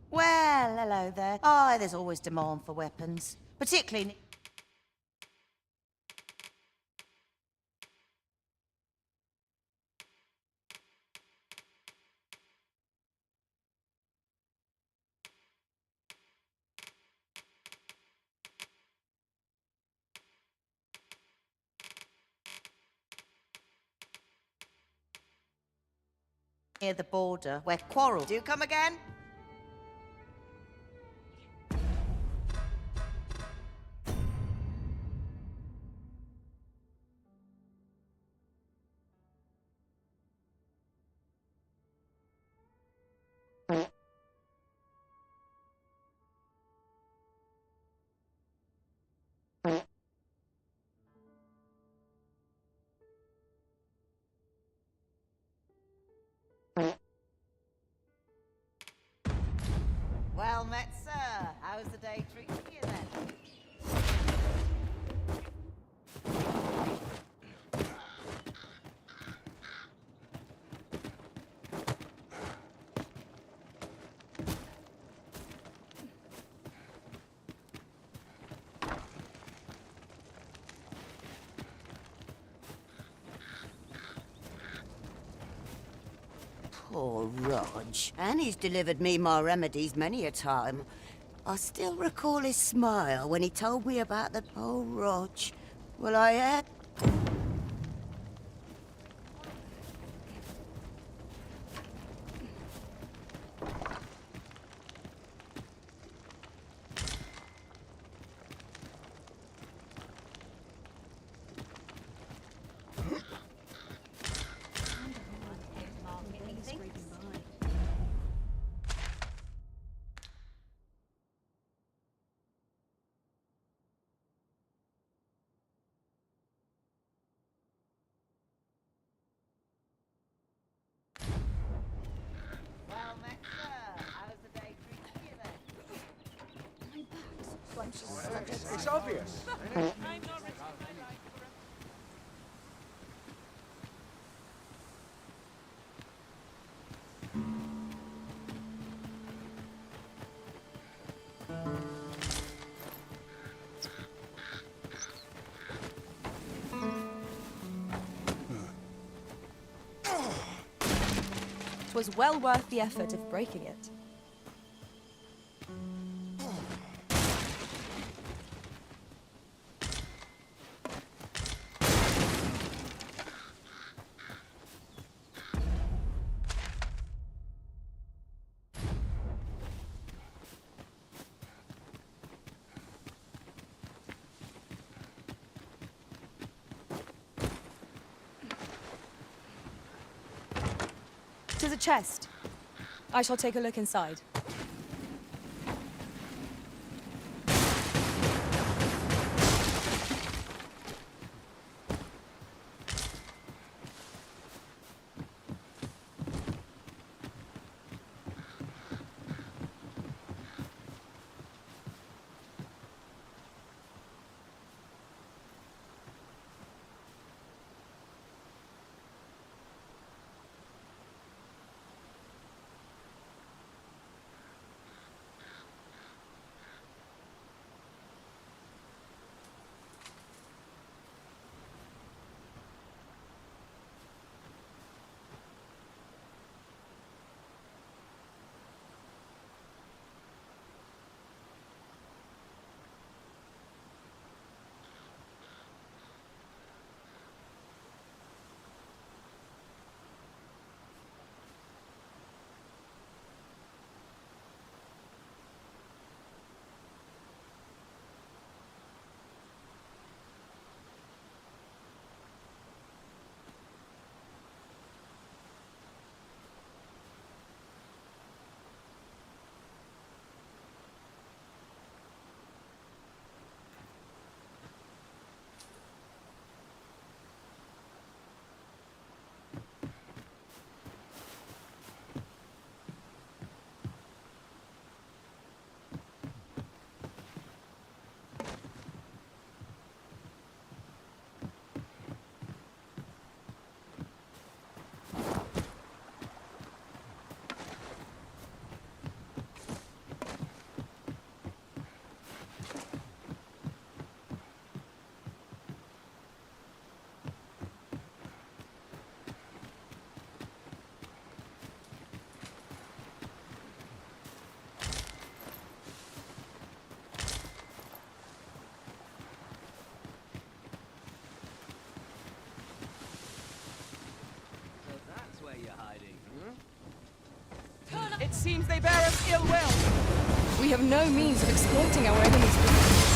Speaker 4: Well, hello there. Oh, there's always demand for weapons, particularly... near the border where quarrels... Do come again? Well met, sir. How's the day treating you then? Poor Rog. And he's delivered me my remedies many a time. I still recall his smile when he told me about the poor Rog. Well, I had... Well met, sir. How's the day treating you then?
Speaker 16: It's obvious.
Speaker 1: It was well worth the effort of breaking it. To the chest. I shall take a look inside. It seems they bear us ill will. We have no means of exploiting our enemy's weakness.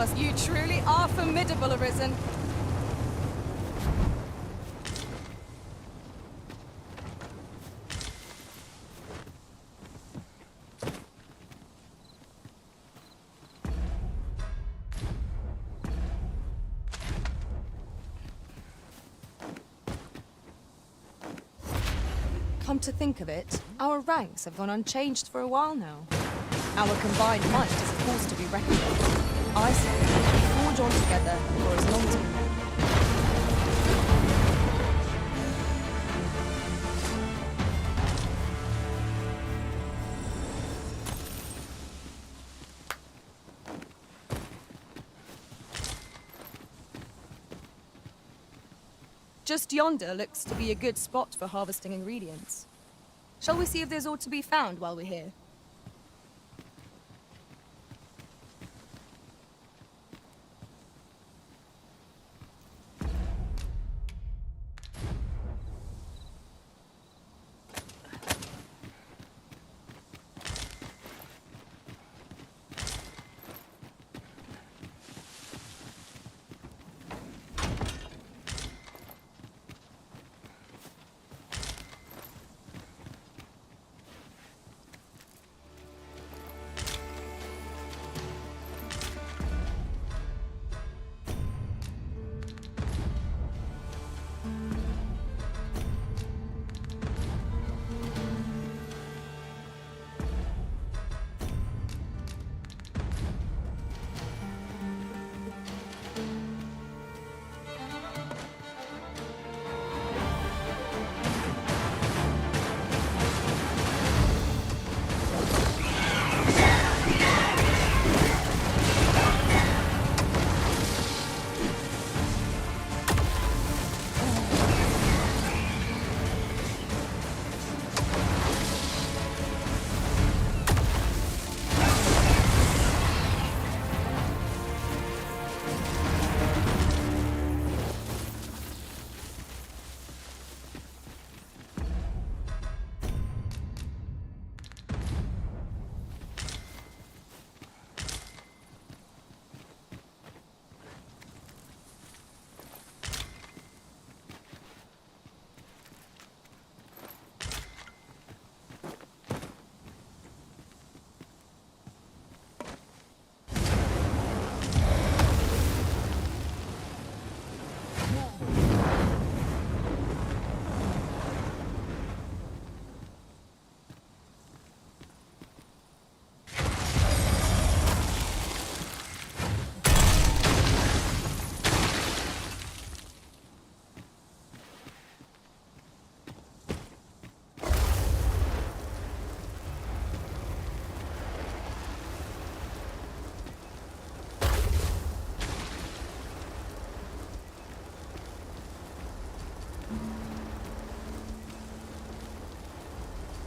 Speaker 1: us. You truly are formidable, Arisen. Come to think of it, our ranks have gone unchanged for a while now. Our combined might is a force to be reckoned with. I say we forge on together for as long as we can. Just yonder looks to be a good spot for harvesting ingredients. Shall we see if there's aught to be found while we're here?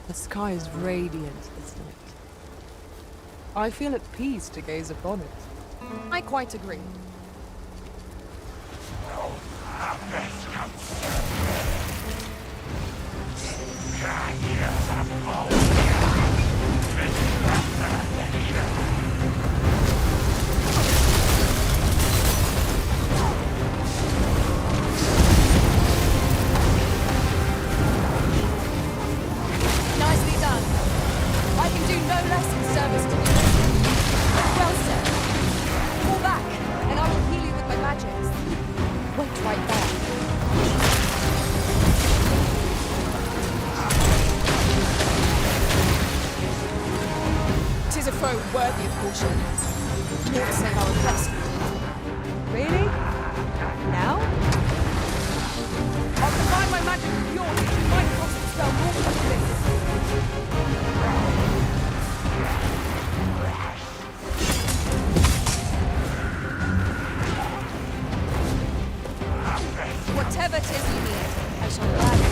Speaker 11: The sky is radiant this night. I feel at peace to gaze upon it.
Speaker 1: I quite agree. Nicely done. I can do no less in service to you. Well said. Fall back, and I will heal you with my magics. Wait right there. Tis a foe worthy of caution. Naught save our quest.
Speaker 11: Really? Now? I'll combine my magic with yours, which you might cross the spell more quickly.
Speaker 1: Whatever 'tis you need, I shall gladly.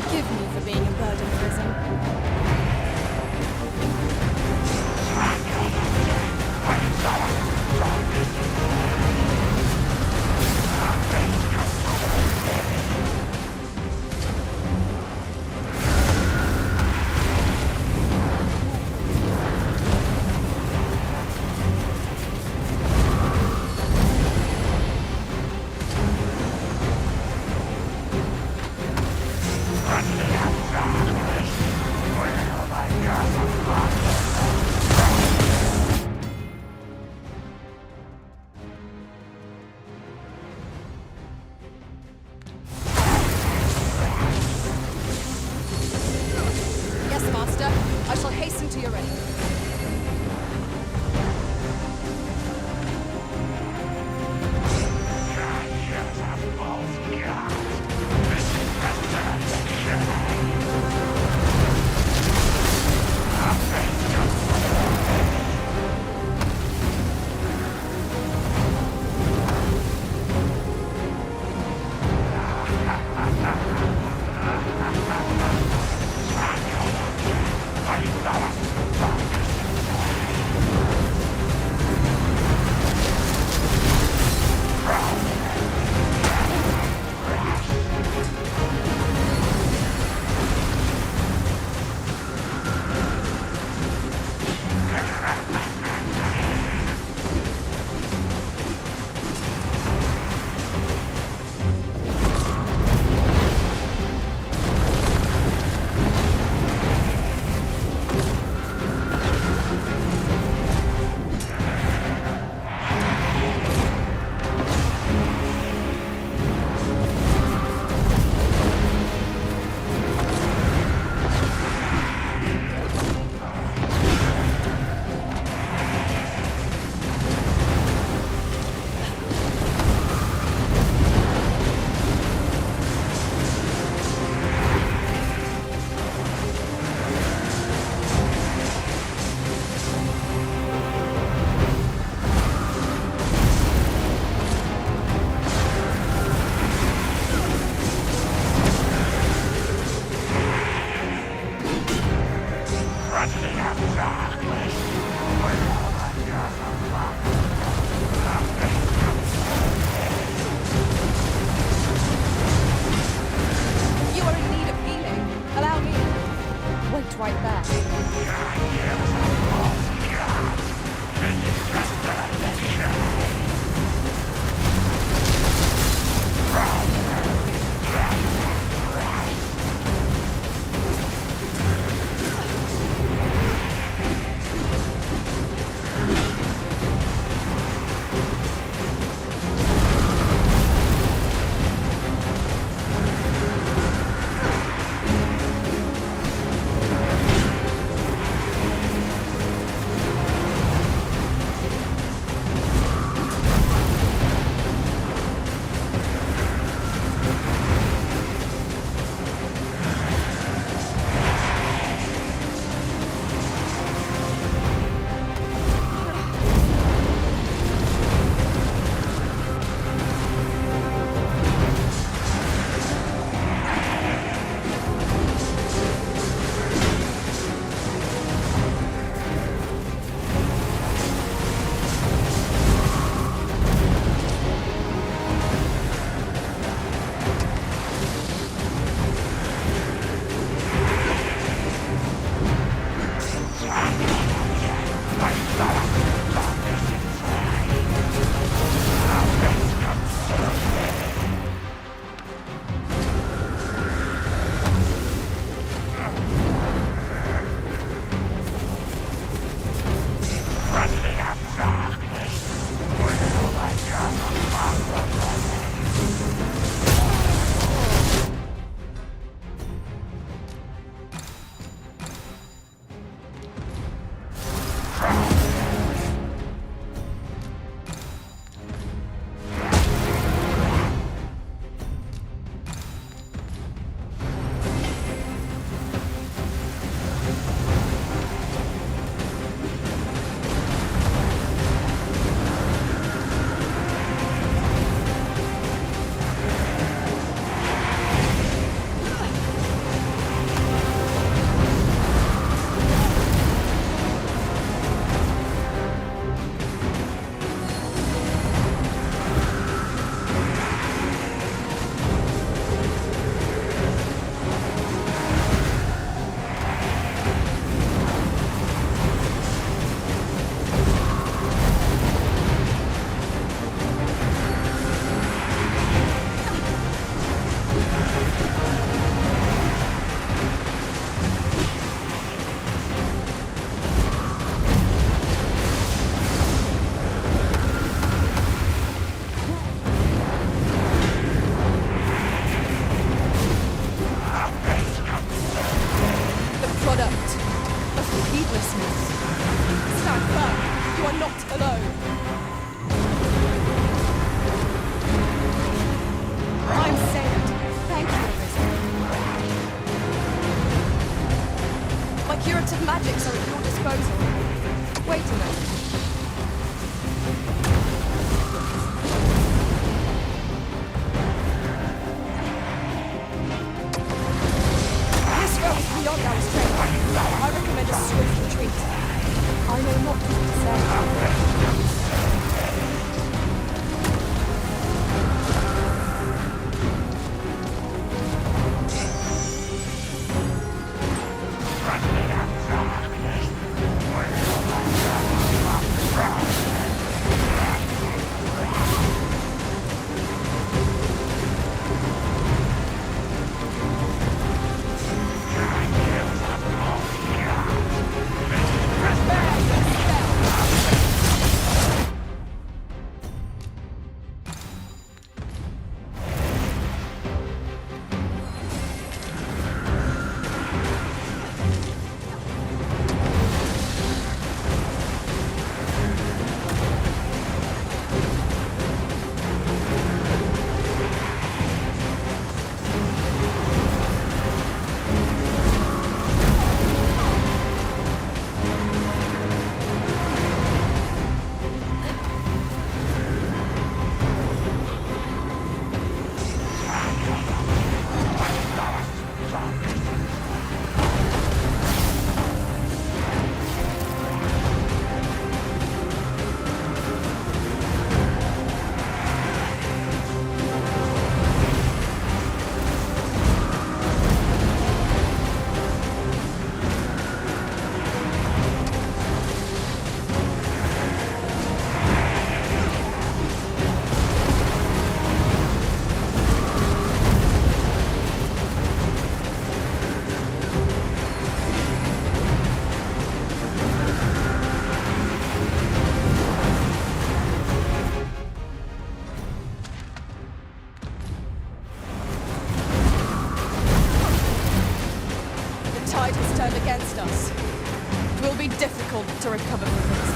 Speaker 1: Forgive me for being a burden prison. Yes, Master. I shall hasten to your aid. You are in need of healing. Allow me. Wait right there. product of heedlessness. Stand firm. You are not alone. I'm saved. Thank you, Arisen. My curative magics are at your disposal. Wait a moment. This road is beyond our strength. I recommend a swift retreat. I know not what to say. Against us. It will be difficult to recover from this.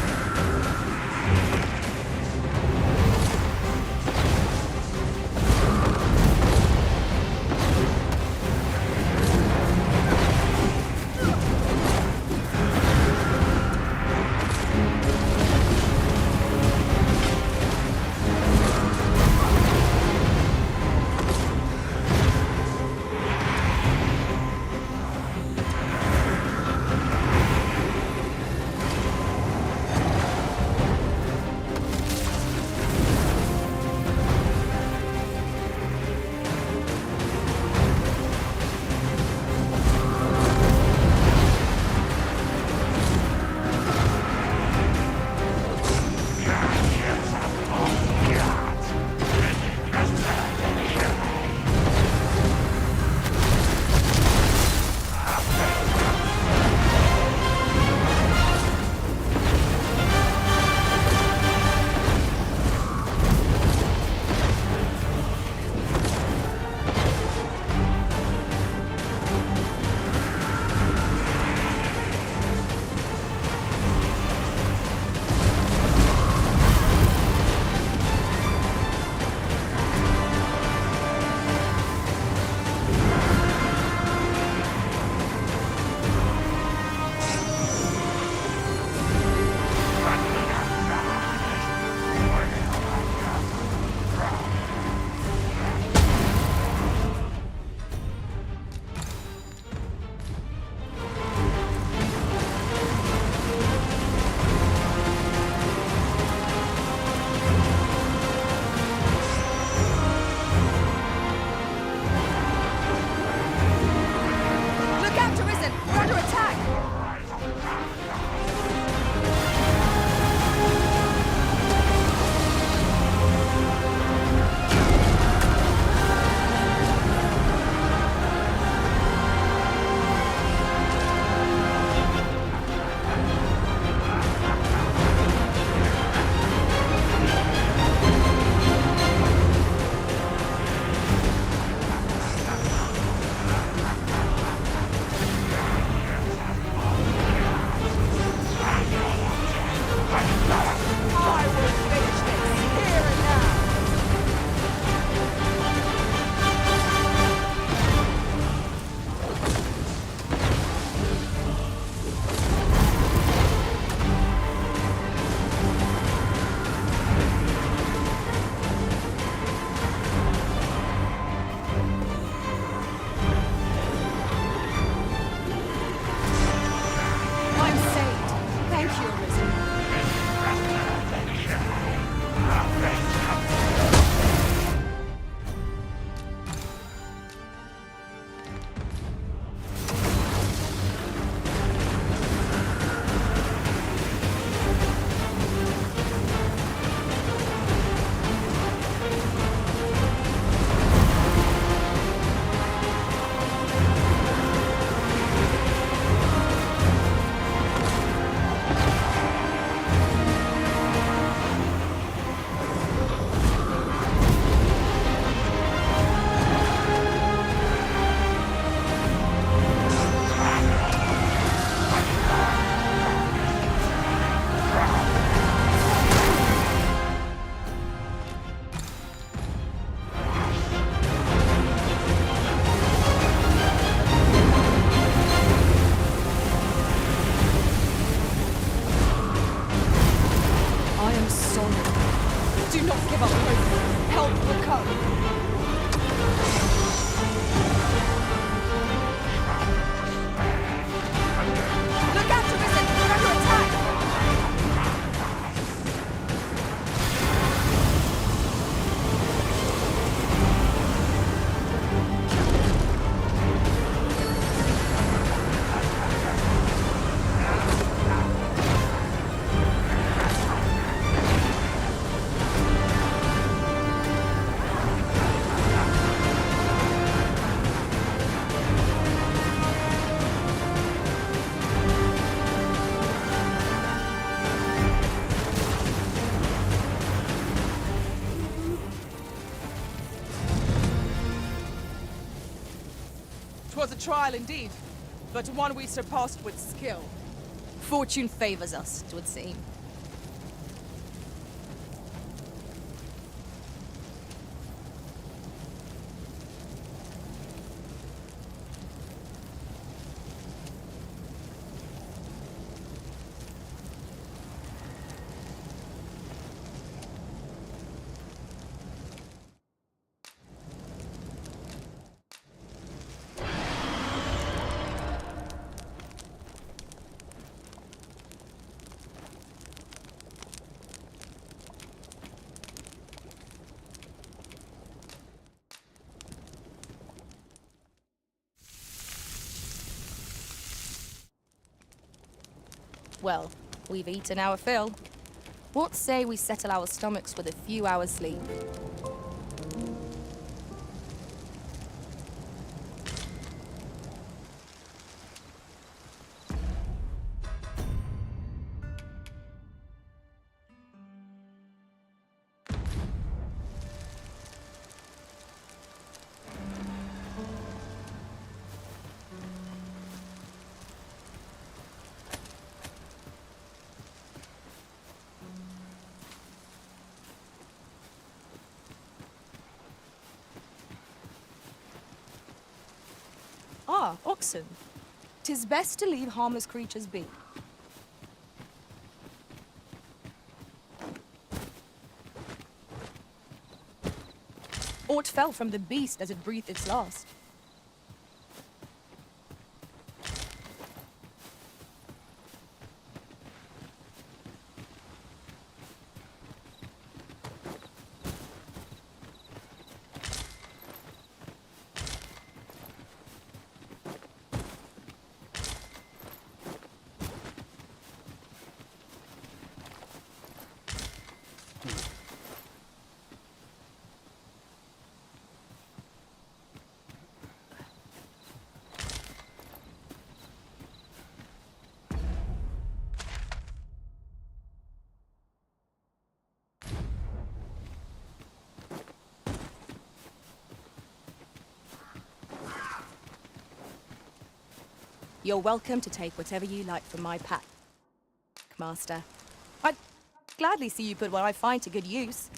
Speaker 11: was a trial indeed, but one we surpassed with skill.
Speaker 1: Fortune favors us, 'twould seem. Well, we've eaten our fill. What say we settle our stomachs with a few hours' sleep? Ah, oxen. 'Tis best to leave harmless creatures be. Aught fell from the beast as it breathed its last. You're welcome to take whatever you like from my pack, Master. I'd gladly see you put what I find to good use.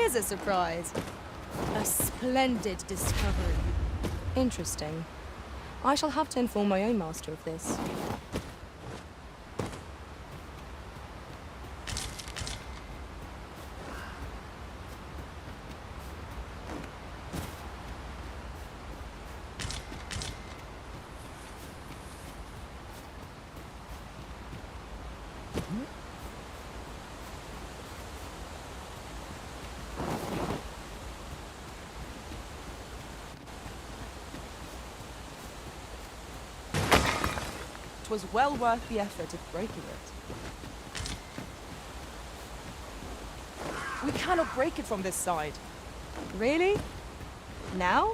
Speaker 1: Here's a surprise. A splendid discovery. Interesting. I shall have to inform my own master of this.
Speaker 11: It was well worth the effort of breaking it. We cannot break it from this side.
Speaker 1: Really? Now?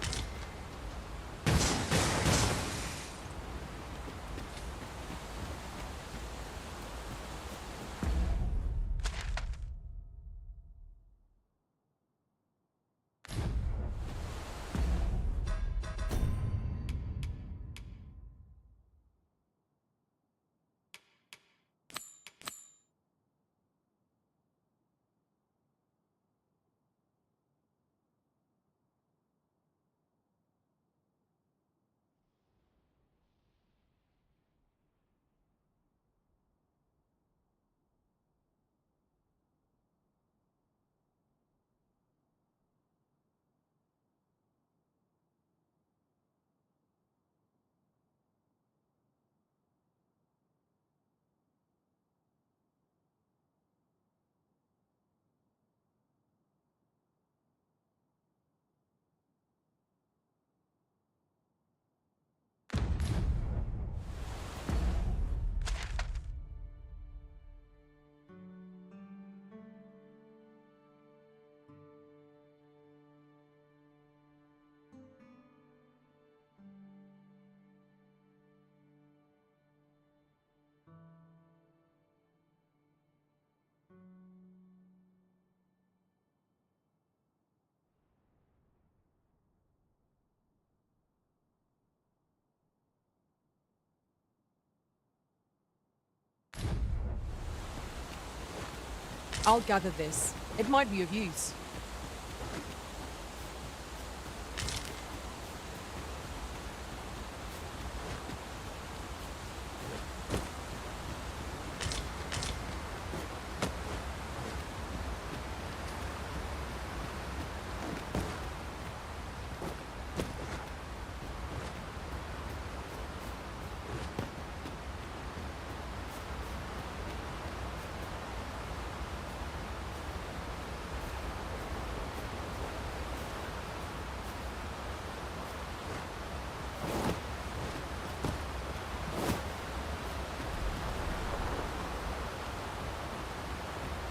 Speaker 11: I'll gather this. It might be of use.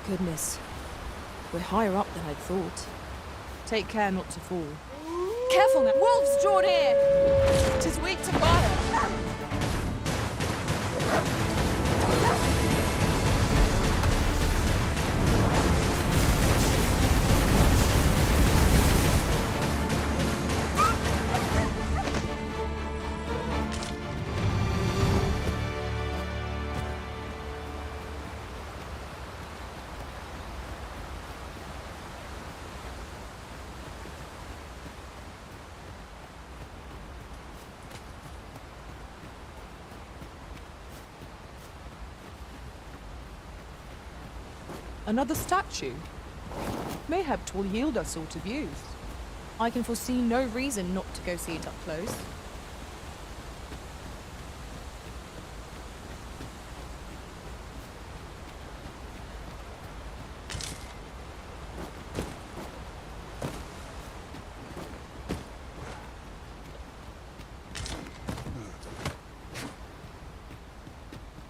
Speaker 11: Goodness. We're higher up than I'd thought. Take care not to fall.
Speaker 1: Careful now! Wolves draw near!
Speaker 11: 'Tis weak to fire! Another statue? Mayhap 'twill yield us sort of use.
Speaker 1: I can foresee no reason not to go see it up close.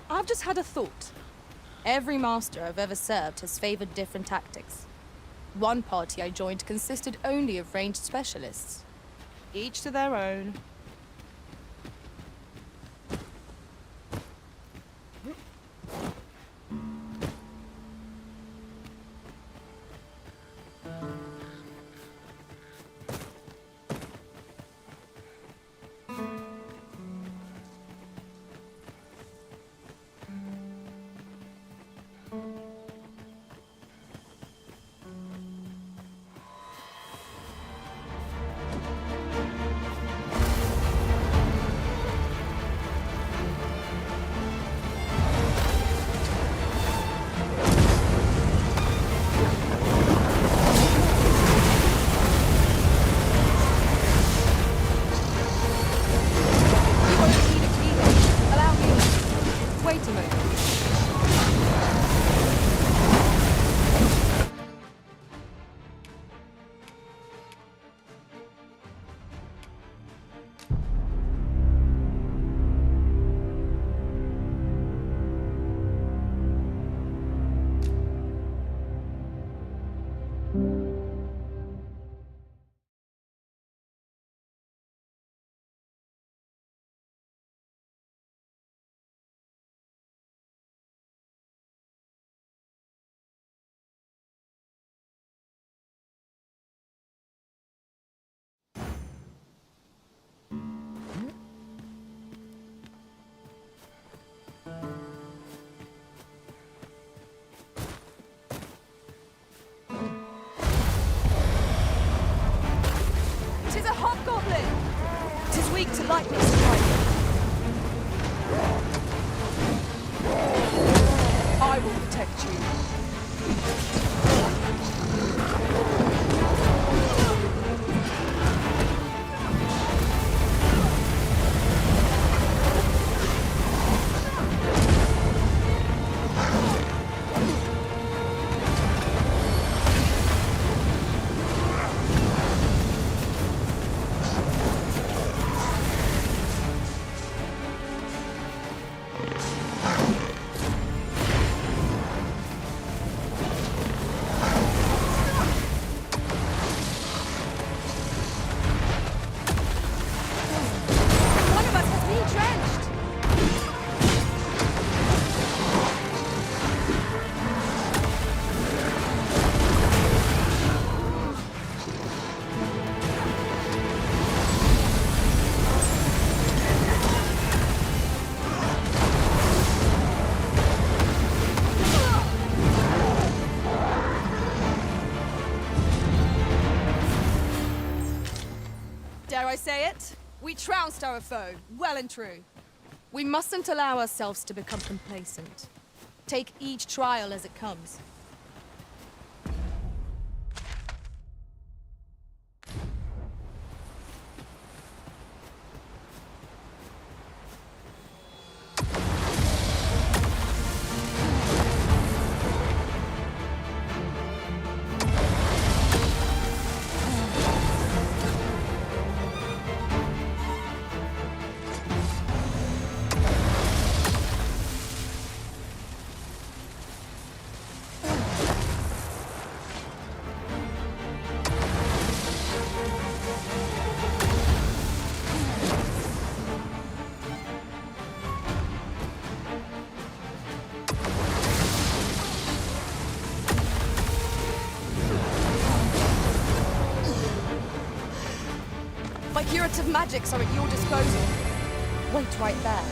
Speaker 1: I've just had a thought. Every master I've ever served has favored different tactics. One party I joined consisted only of ranged specialists.
Speaker 11: Each to their own.
Speaker 1: weak to lightning strike. I will protect you. Dare I say it? We trounced our foe, well and true. We mustn't allow ourselves to become complacent. Take each trial as it comes. My curative magics are at your disposal. Wait right there.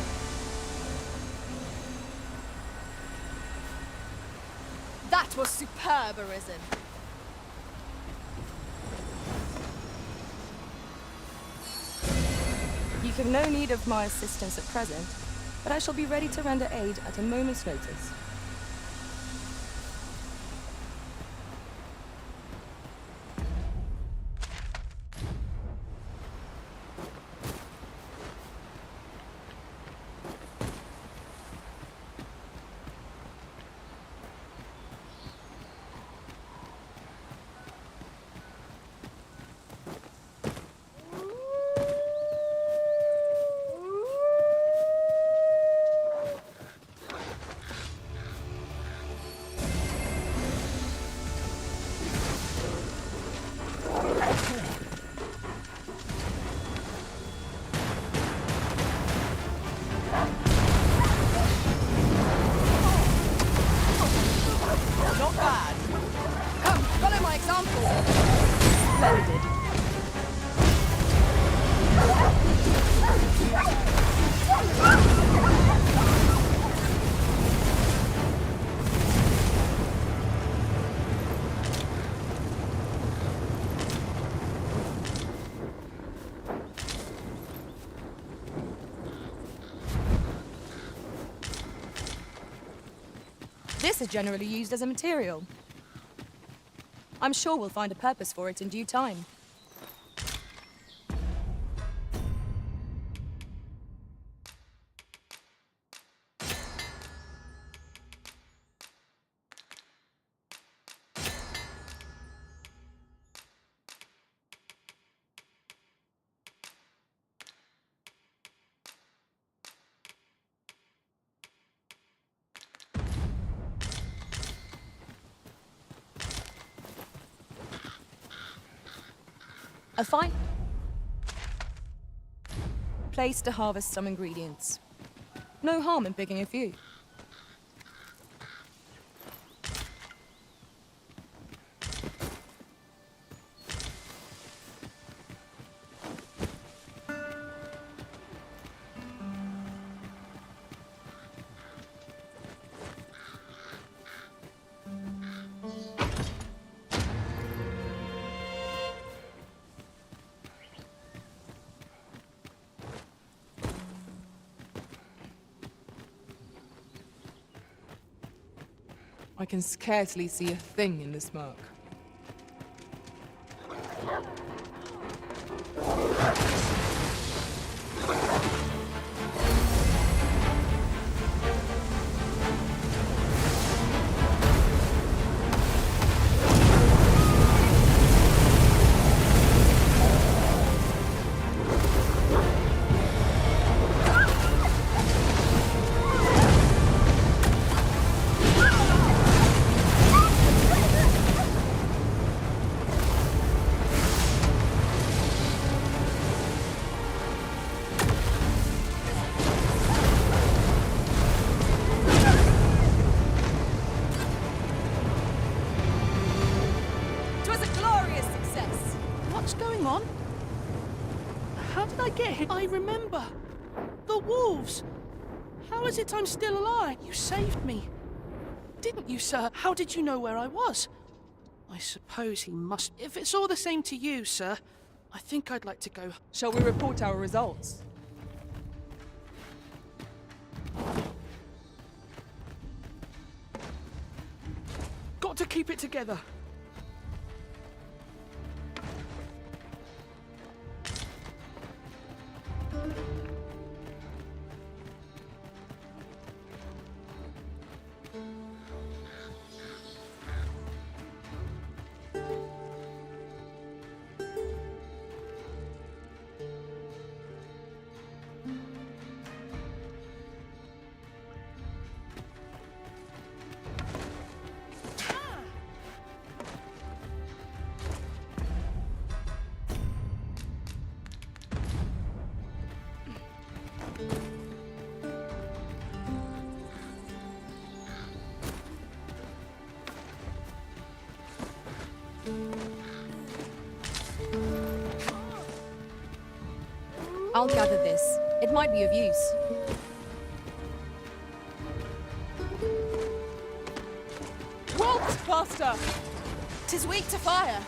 Speaker 1: That was superb, Arisen. You have no need of my assistance at present, but I shall be ready to render aid at a moment's notice. Not bad. Come, follow my example. Splendid. This is generally used as a material. I'm sure we'll find a purpose for it in due time. A fine place to harvest some ingredients. No harm in picking a few.
Speaker 11: I can scarcely see a thing in the smoke.
Speaker 7: I remember. The wolves. How is it I'm still alive? You saved me. Didn't you, sir? How did you know where I was? I suppose he must... If it's all the same to you, sir, I think I'd like to go...
Speaker 11: Shall we report our results?
Speaker 7: Got to keep it together.
Speaker 1: I'll gather this. It might be of use.
Speaker 11: Wilt, faster!
Speaker 1: 'Tis weak to fire.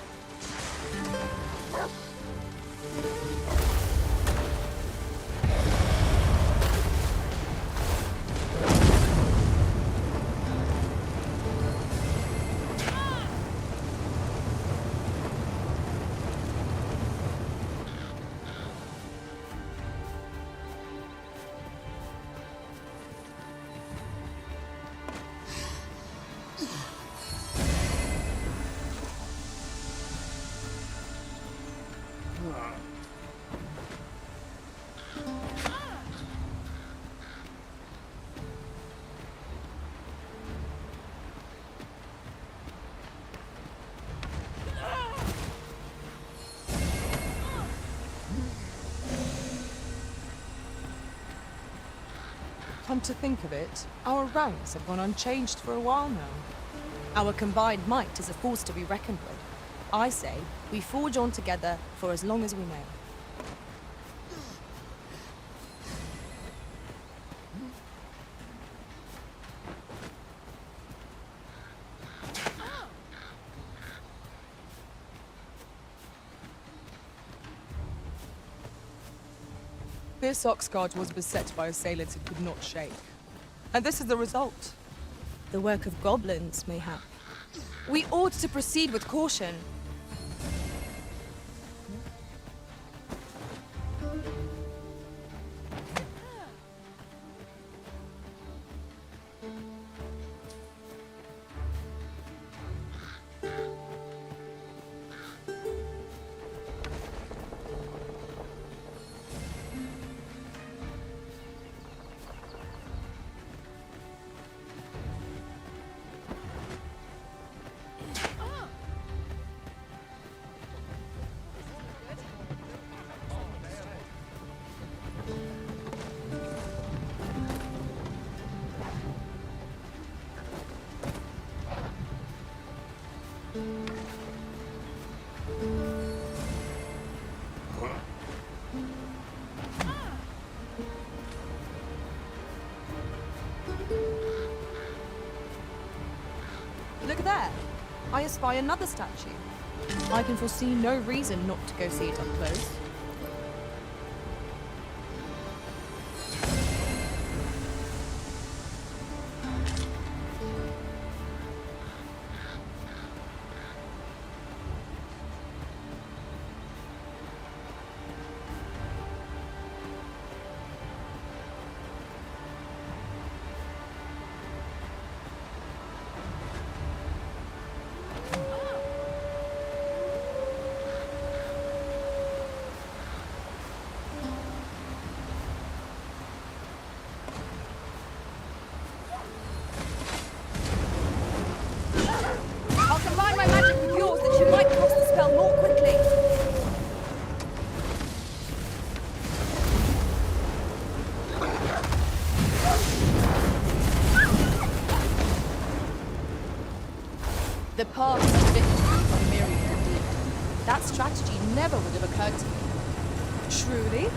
Speaker 11: Come to think of it, our ranks have gone unchanged for a while now.
Speaker 1: Our combined might is a force to be reckoned with. I say, we forge on together for as long as we may.
Speaker 11: This Oxguard was beset by assailants it could not shake. And this is the result.
Speaker 1: The work of goblins, mayhap. We ought to proceed with caution. Look there. I espy another statue. I can foresee no reason not to go see it up close. paths unbidden are myriad indeed. That strategy never would have occurred to me.
Speaker 11: Truly?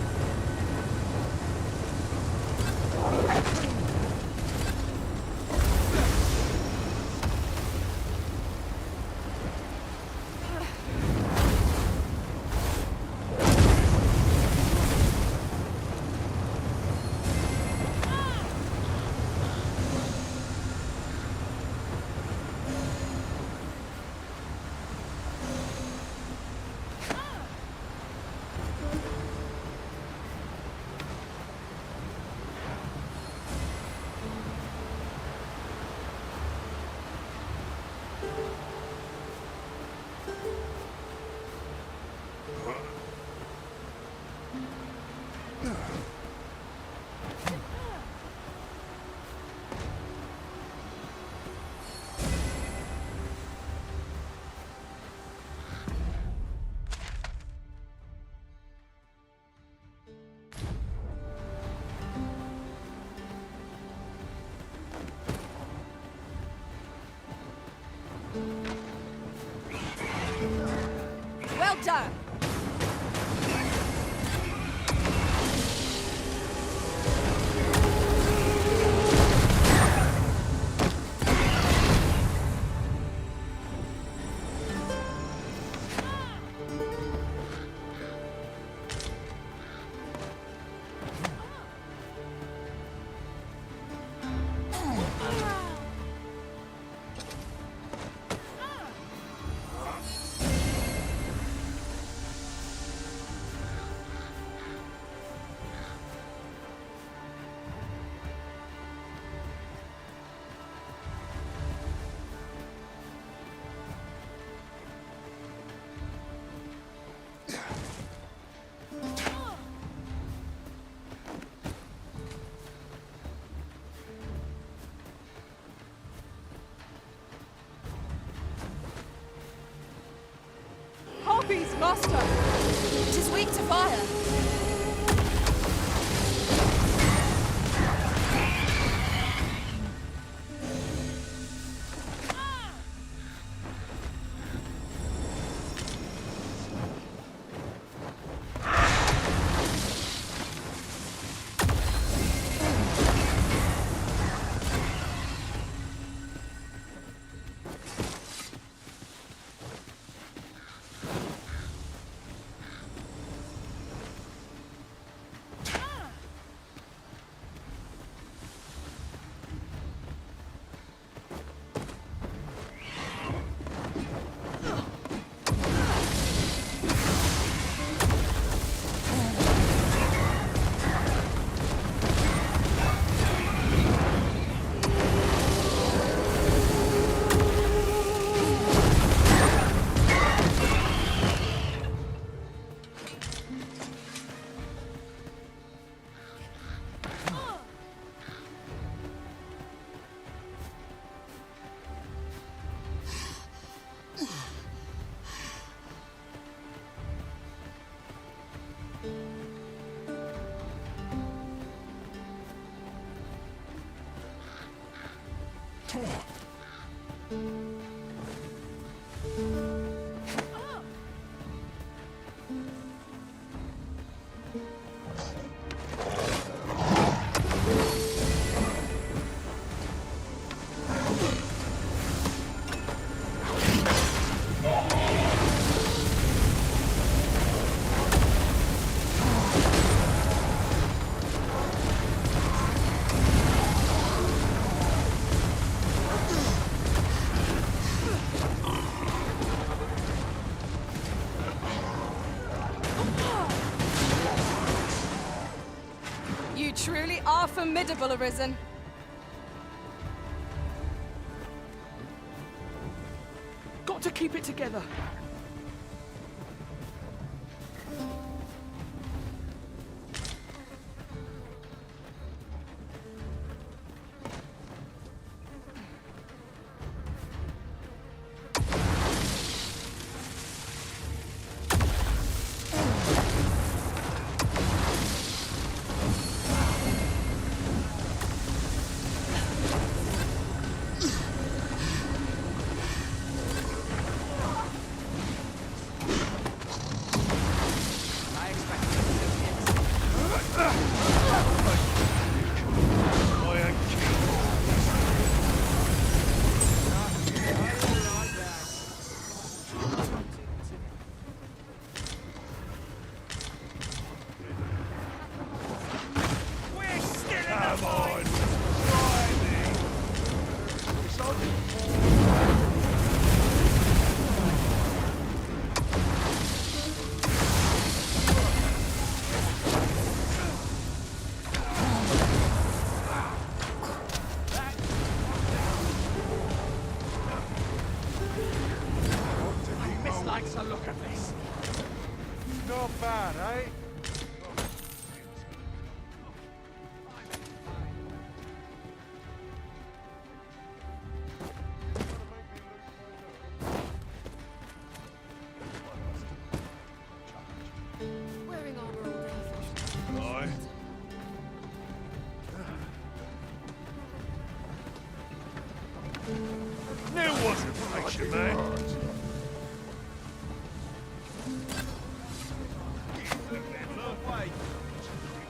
Speaker 1: Well done!
Speaker 11: Harpies, master!
Speaker 1: 'Tis weak to fire.
Speaker 11: You truly are formidable, Arisen.
Speaker 7: Got to keep it together.
Speaker 8: Not bad, eh?
Speaker 10: Wearing armor all day.
Speaker 8: Aye. There was a picture, man.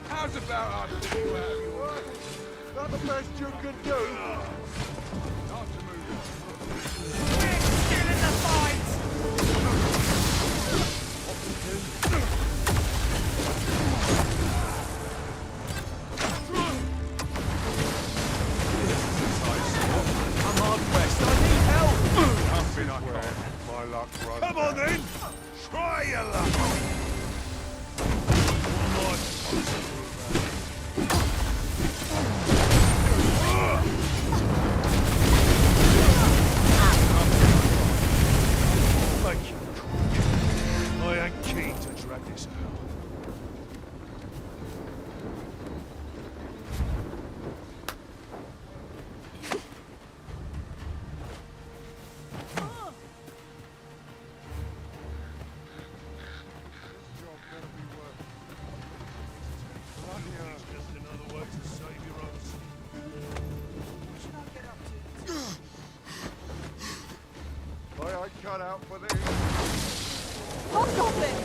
Speaker 8: How's about I pick you out, you alright? Not the best you can do. Not to move.
Speaker 7: Still in the fight!
Speaker 8: I'm hard pressed. I need help. Nothing I can't. My luck runs. Come on then. Try your luck. Thank you. I ain't keen to drag this out. I ain't cut out for this.
Speaker 11: Hobgoblin!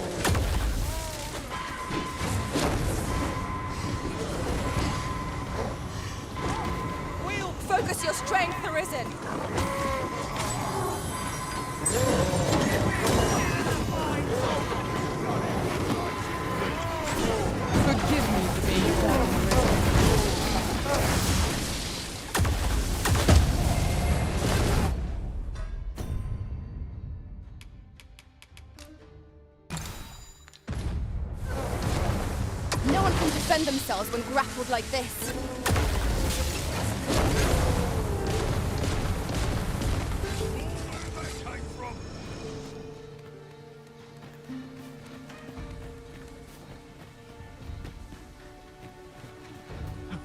Speaker 11: Wheel! Focus your strength, Arisen! Forgive me for being down,
Speaker 1: No one can defend themselves when grappled like this.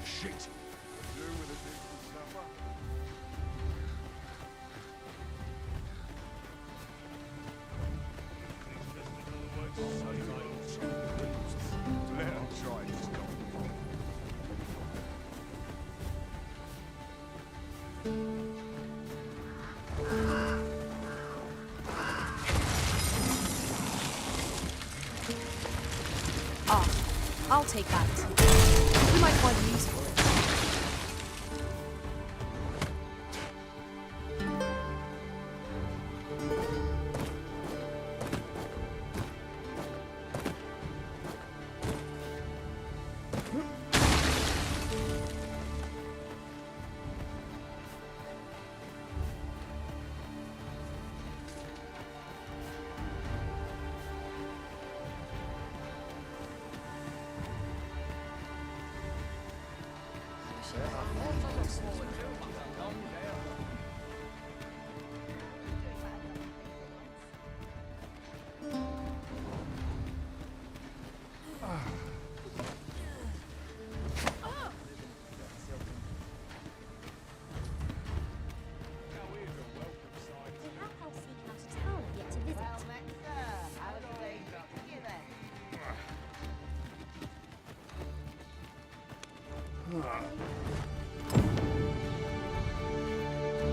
Speaker 8: Shit. Let him try to stop.
Speaker 1: Ah, I'll take that. You might find use for it.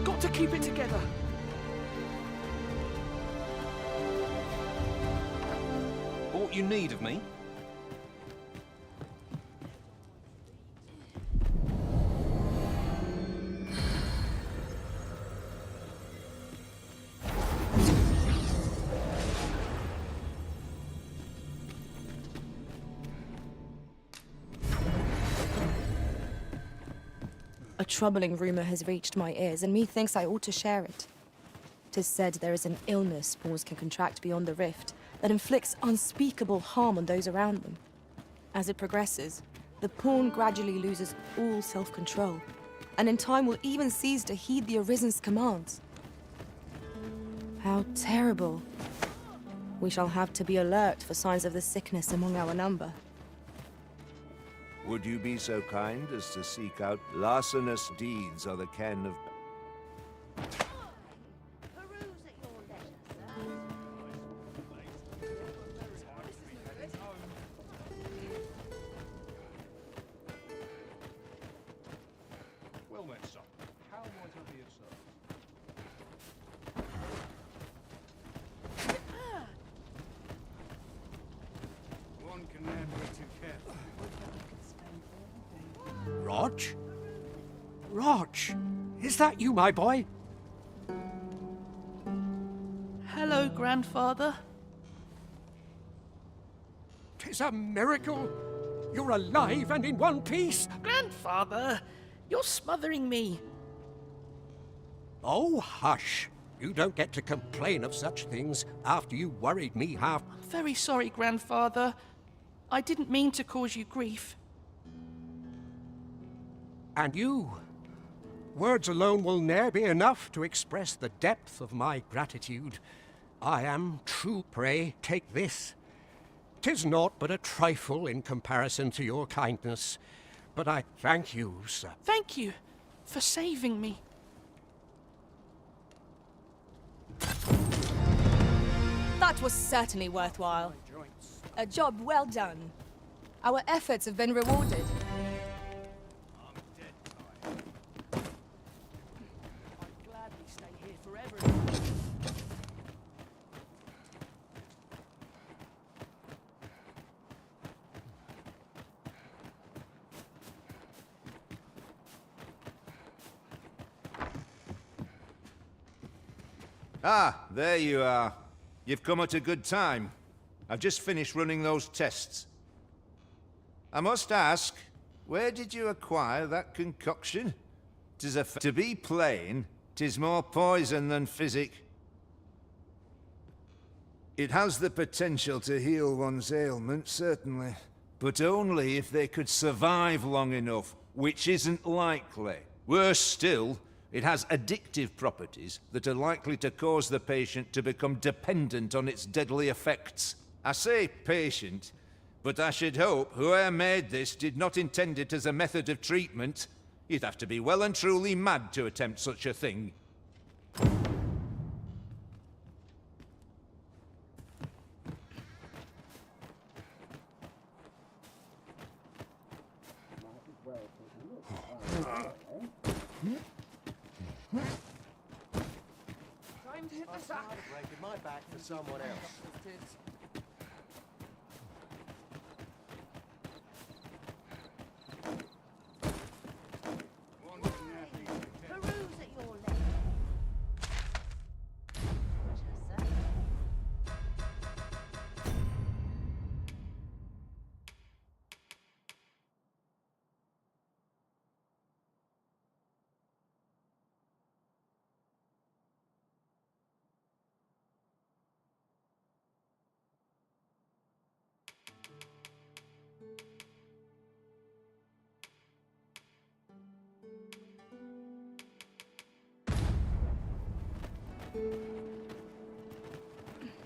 Speaker 7: Got to keep it together.
Speaker 19: Aught you need of me?
Speaker 1: A troubling rumor has reached my ears, and methinks I ought to share it. 'Tis said there is an illness spawns can contract beyond the rift that inflicts unspeakable harm on those around them. As it progresses, the pawn gradually loses all self-control, and in time will even cease to heed the Arisen's commands. How terrible. We shall have to be alert for signs of the sickness among our number.
Speaker 2: Would you be so kind as to seek out larcenous deeds or the ken of...
Speaker 8: Well met, son. How might I be of service?
Speaker 6: One can never be too careful.
Speaker 18: Rog? Rog, is that you, my boy?
Speaker 7: Hello, grandfather.
Speaker 18: 'Tis a miracle. You're alive and in one piece.
Speaker 7: Grandfather, you're smothering me.
Speaker 18: Oh, hush. You don't get to complain of such things after you worried me half.
Speaker 7: I'm very sorry, grandfather. I didn't mean to cause you grief.
Speaker 18: And you. Words alone will ne'er be enough to express the depth of my gratitude. I am true. Pray, take this. 'Tis naught but a trifle in comparison to your kindness, but I thank you, sir.
Speaker 7: Thank you for saving me.
Speaker 1: That was certainly worthwhile. A job well done. Our efforts have been rewarded.
Speaker 7: I'd gladly stay here forever.
Speaker 2: Ah, there you are. You've come at a good time. I've just finished running those tests. I must ask, where did you acquire that concoction? To be plain, 'tis more poison than physic. It has the potential to heal one's ailments, certainly. But only if they could survive long enough, which isn't likely. Worse still, it has addictive properties that are likely to cause the patient to become dependent on its deadly effects. I say patient, but I should hope whoever made this did not intend it as a method of treatment. You'd have to be well and truly mad to attempt such a thing.
Speaker 8: Time to hit the sack. Breaking my back for someone else.
Speaker 4: Peruse at your leisure.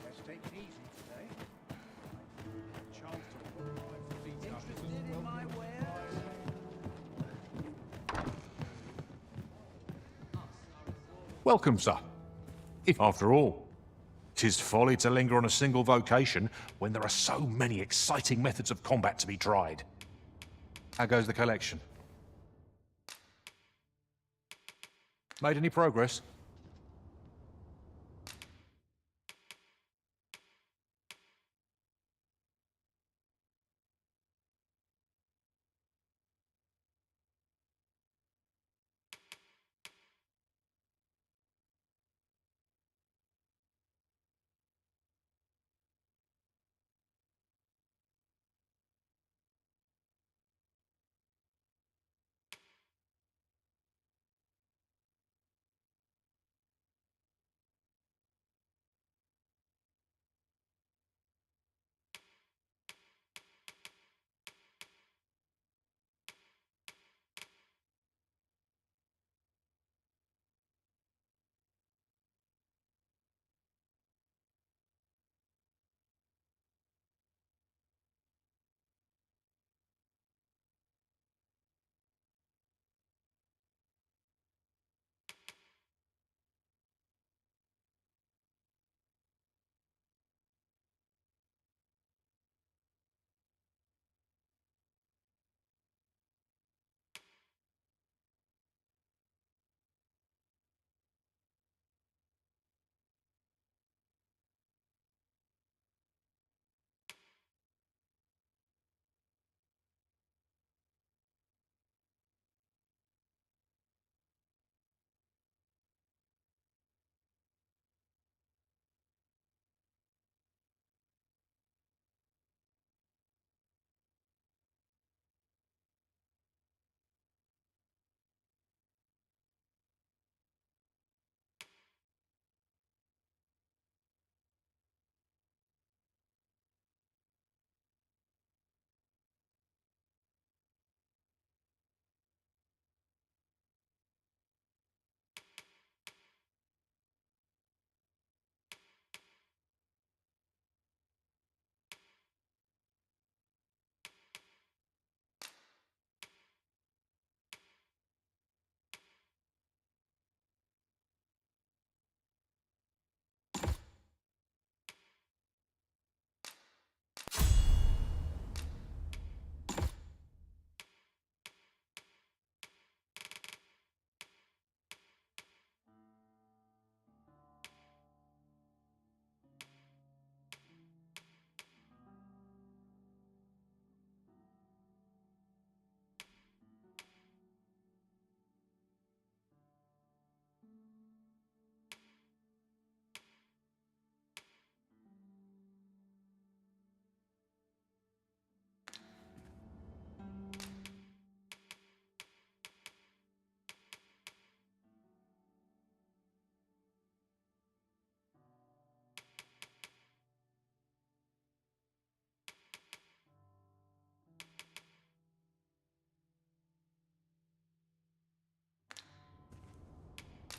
Speaker 6: Let's take it easy today. Chance to put my feet up. Interested in my wares?
Speaker 12: Welcome, sir. If, after all, 'tis folly to linger on a single vocation when there are so many exciting methods of combat to be tried. How goes the collection? Made any progress?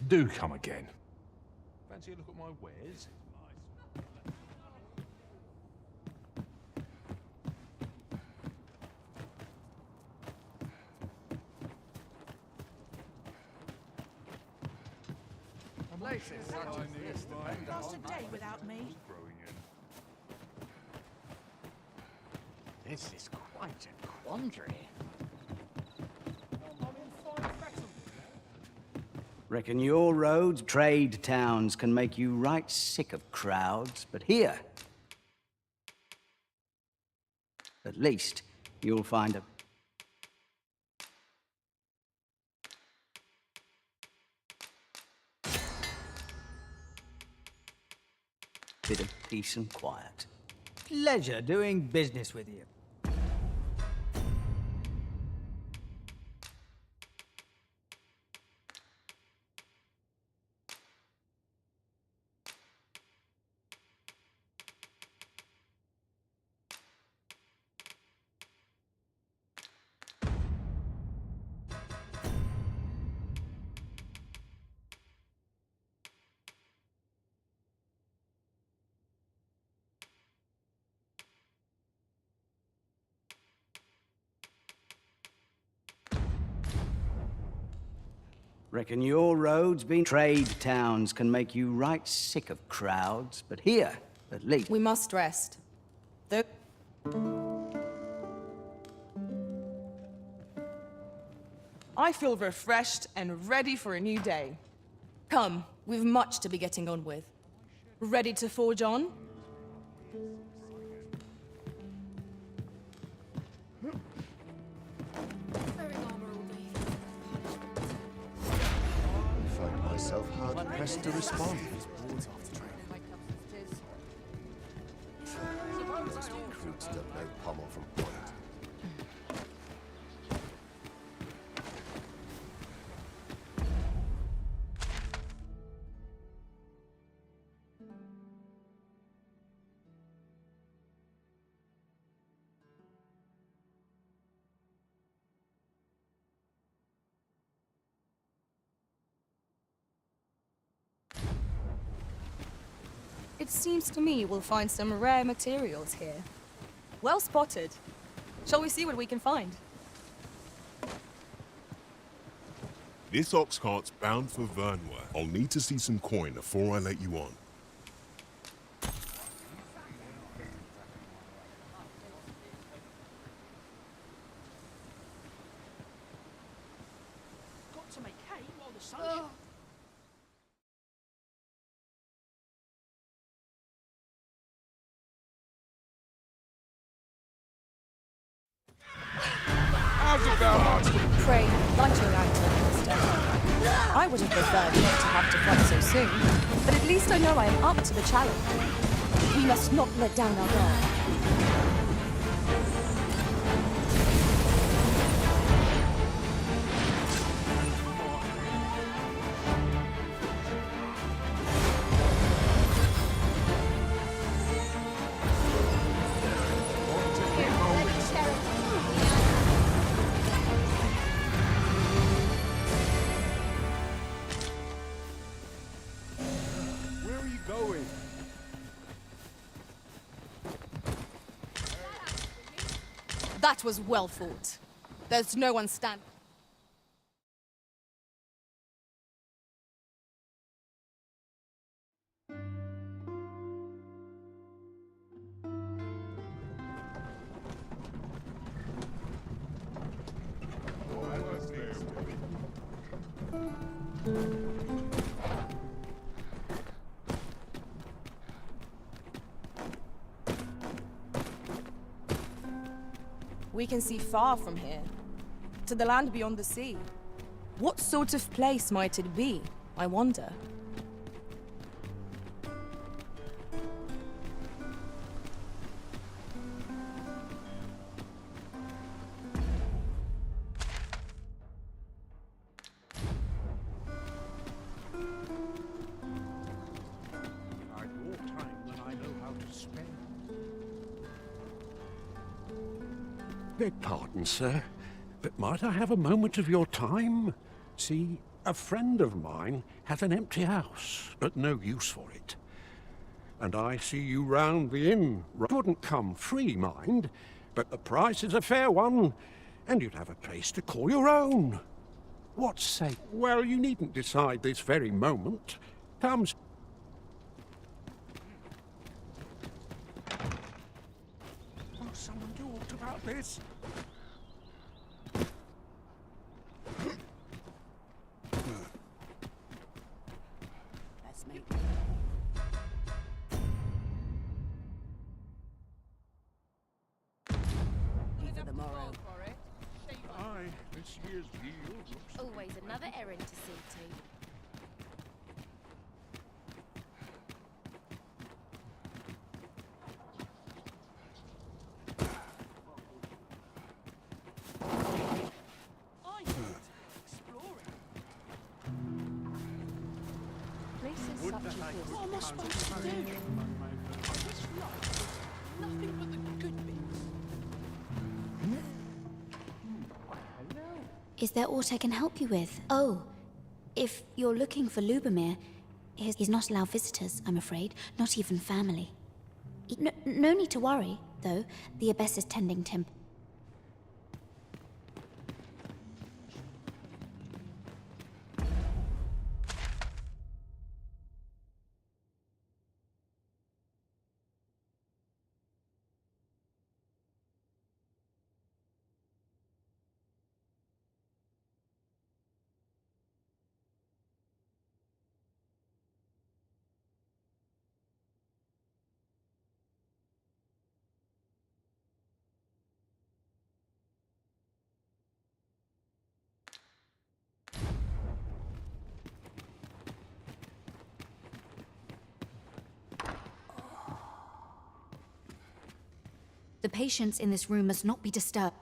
Speaker 12: Do come again. Fancy a look at my wares?
Speaker 7: Last a day without me.
Speaker 21: This is quite a quandary.
Speaker 6: Reckon your roads, trade towns can make you right sick of crowds, but here, at least, you'll find a bit of peace and quiet.
Speaker 22: Pleasure doing business with you.
Speaker 6: Reckon your roads been trade towns can make you right sick of crowds, but here, at least.
Speaker 1: We must rest. Though
Speaker 11: I feel refreshed and ready for a new day.
Speaker 1: come, we've much to be getting on with. Ready to forge on?
Speaker 23: I find myself hard-pressed to respond. Recruits don't know pommel from point.
Speaker 1: It seems to me we'll find some rare materials here. Well spotted. Shall we see what we can find?
Speaker 14: This ox cart's bound for Vernworth. I'll need to see some coin before I let you on.
Speaker 7: Got to make hay while the sun.
Speaker 8: How's about
Speaker 1: Pray, light your lantern, mister. I would have preferred not to have to fight so soon, but at least I know I am up to the challenge. We must not let down our guard.
Speaker 8: Where are you going?
Speaker 1: That was well fought. There's no one stand. We can see far from here, to the land beyond the sea. What sort of place might it be, I wonder?
Speaker 18: I've more time than I know how to spend. Beg pardon, sir, but might I have a moment of your time? See, A friend of mine has an empty house, but no use for it. And I see you round the inn. Wouldn't come free, mind, but the price is a fair one, and you'd have a place to call your own. What say? Well, you needn't decide this very moment. Come. Oh, someone talked about this.
Speaker 4: Let's make for the morrow.
Speaker 16: Aye, this year's yield looks...
Speaker 3: Always another errand to see to.
Speaker 7: Places such as this. What am I supposed to do? This life, nothing but the good bits.
Speaker 3: Is there aught I can help you with? Oh, if you're looking for Lubomir, he's not allowed visitors, I'm afraid, not even family. No need to worry, though. The abbess is tending to him. The patients in this room must not be disturbed.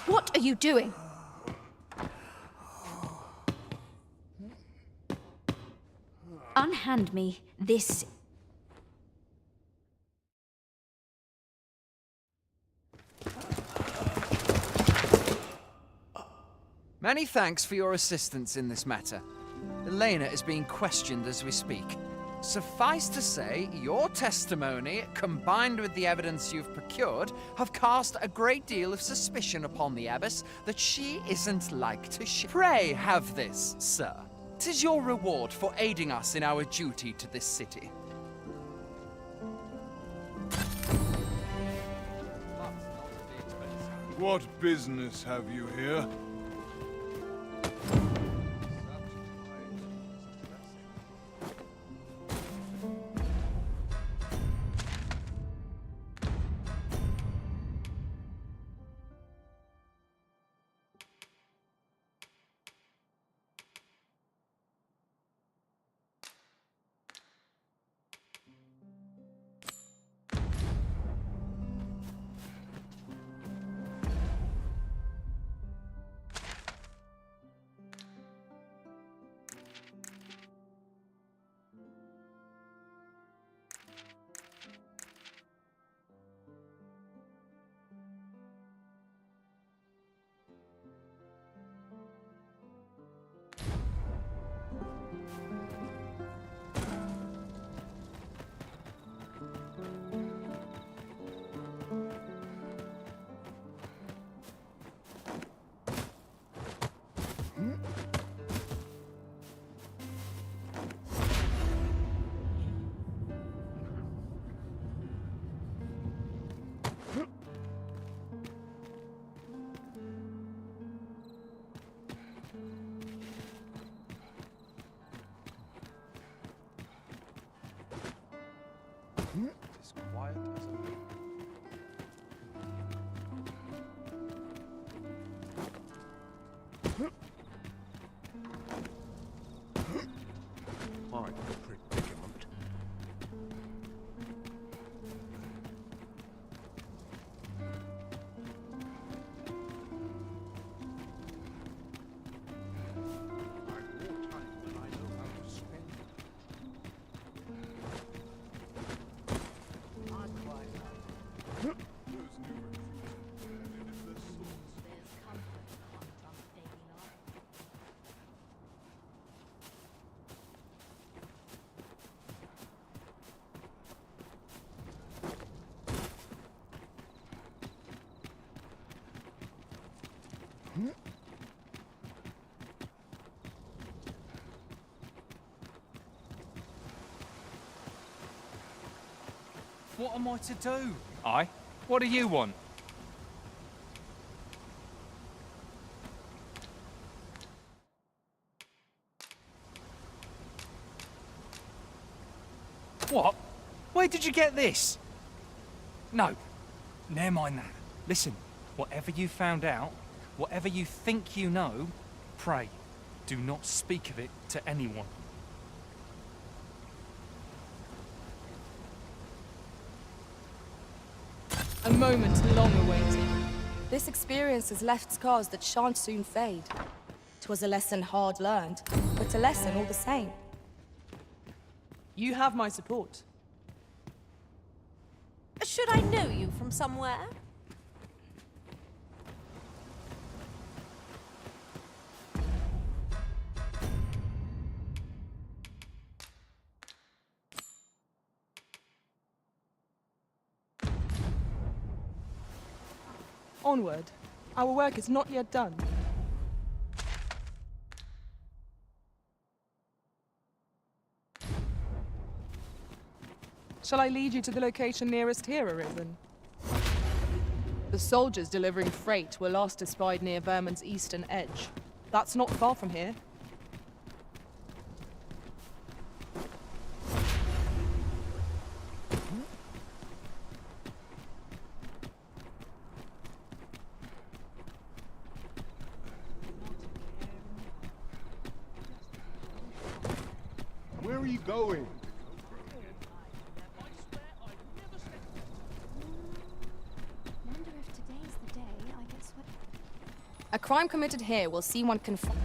Speaker 3: What are you doing? Unhand me this.
Speaker 5: Many thanks for your assistance in this matter. Elena is being questioned as we speak. Suffice to say, your testimony, combined with the evidence you've procured, have cast a great deal of suspicion upon the abbess that she isn't like to Pray have this, sir. 'Tis your reward for aiding us in our duty to this city.
Speaker 8: What business have you here?
Speaker 5: As quiet as a lake.
Speaker 18: My predicament.
Speaker 19: What am I to do? Aye? What do you want? What? Where did you get this? No. Never mind that. Listen, whatever you found out, whatever you think you know, pray, do not speak of it to anyone.
Speaker 1: A moment long awaited. This experience has left scars that shan't soon fade. 'Twas a lesson hard learned, but a lesson all the same.
Speaker 11: You have my support.
Speaker 13: Should I know you from somewhere?
Speaker 11: Onward. Our work is not yet done. Shall I lead you to the location nearest here, Arisen? The soldiers delivering freight were last espied near Vermon's eastern edge. That's not far from here.
Speaker 16: Where are you going?
Speaker 3: Wonder if today's the day I get swept.
Speaker 1: A crime committed here will see one confined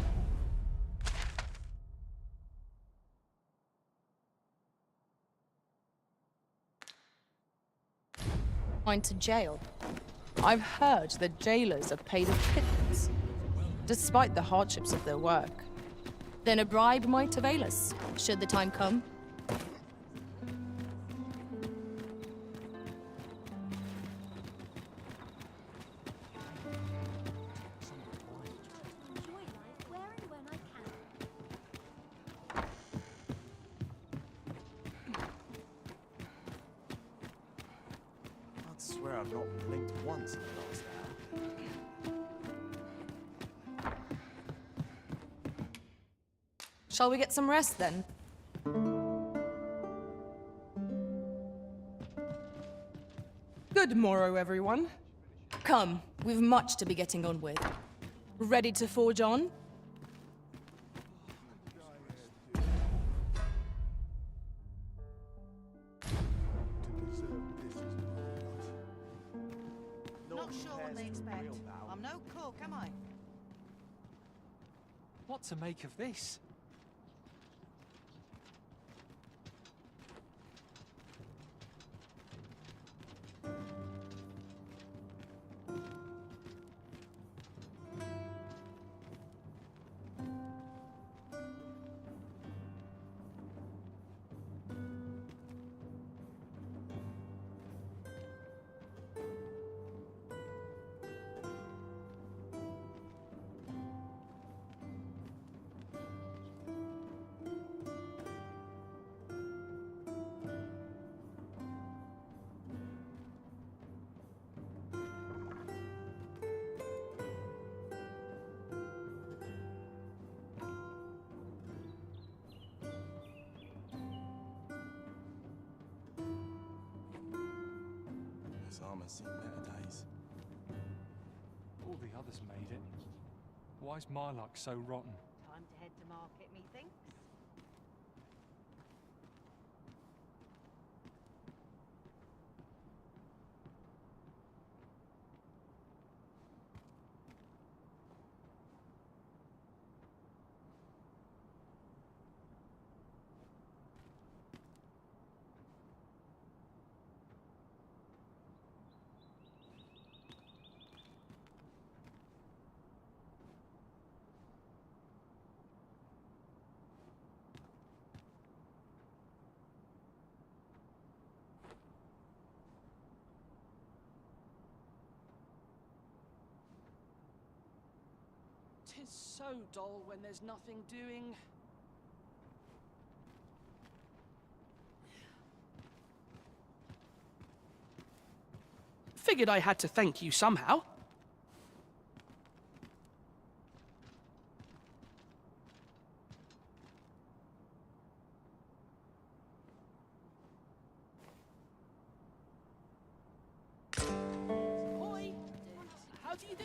Speaker 1: to jail.
Speaker 11: I've heard that jailers are paid a pittance, despite the hardships of their work.
Speaker 1: Then a bribe might avail us, should the time come.
Speaker 3: Enjoy life where and when I can.
Speaker 15: I'd swear I've not blinked once in the last hour.
Speaker 1: Shall we get some rest then?
Speaker 11: Good morrow, everyone.
Speaker 1: Come, we've much to be getting on with.
Speaker 11: Ready to forge on?
Speaker 4: Not sure what they expect. I'm no cook, am I?
Speaker 19: What to make of this?
Speaker 15: This armor's seen better days.
Speaker 19: All the others made it. Why's my luck so rotten?
Speaker 4: Time to head to market, methinks.
Speaker 7: Tis so dull when there's nothing doing. Figured I had to thank you somehow. Oi! How do you do?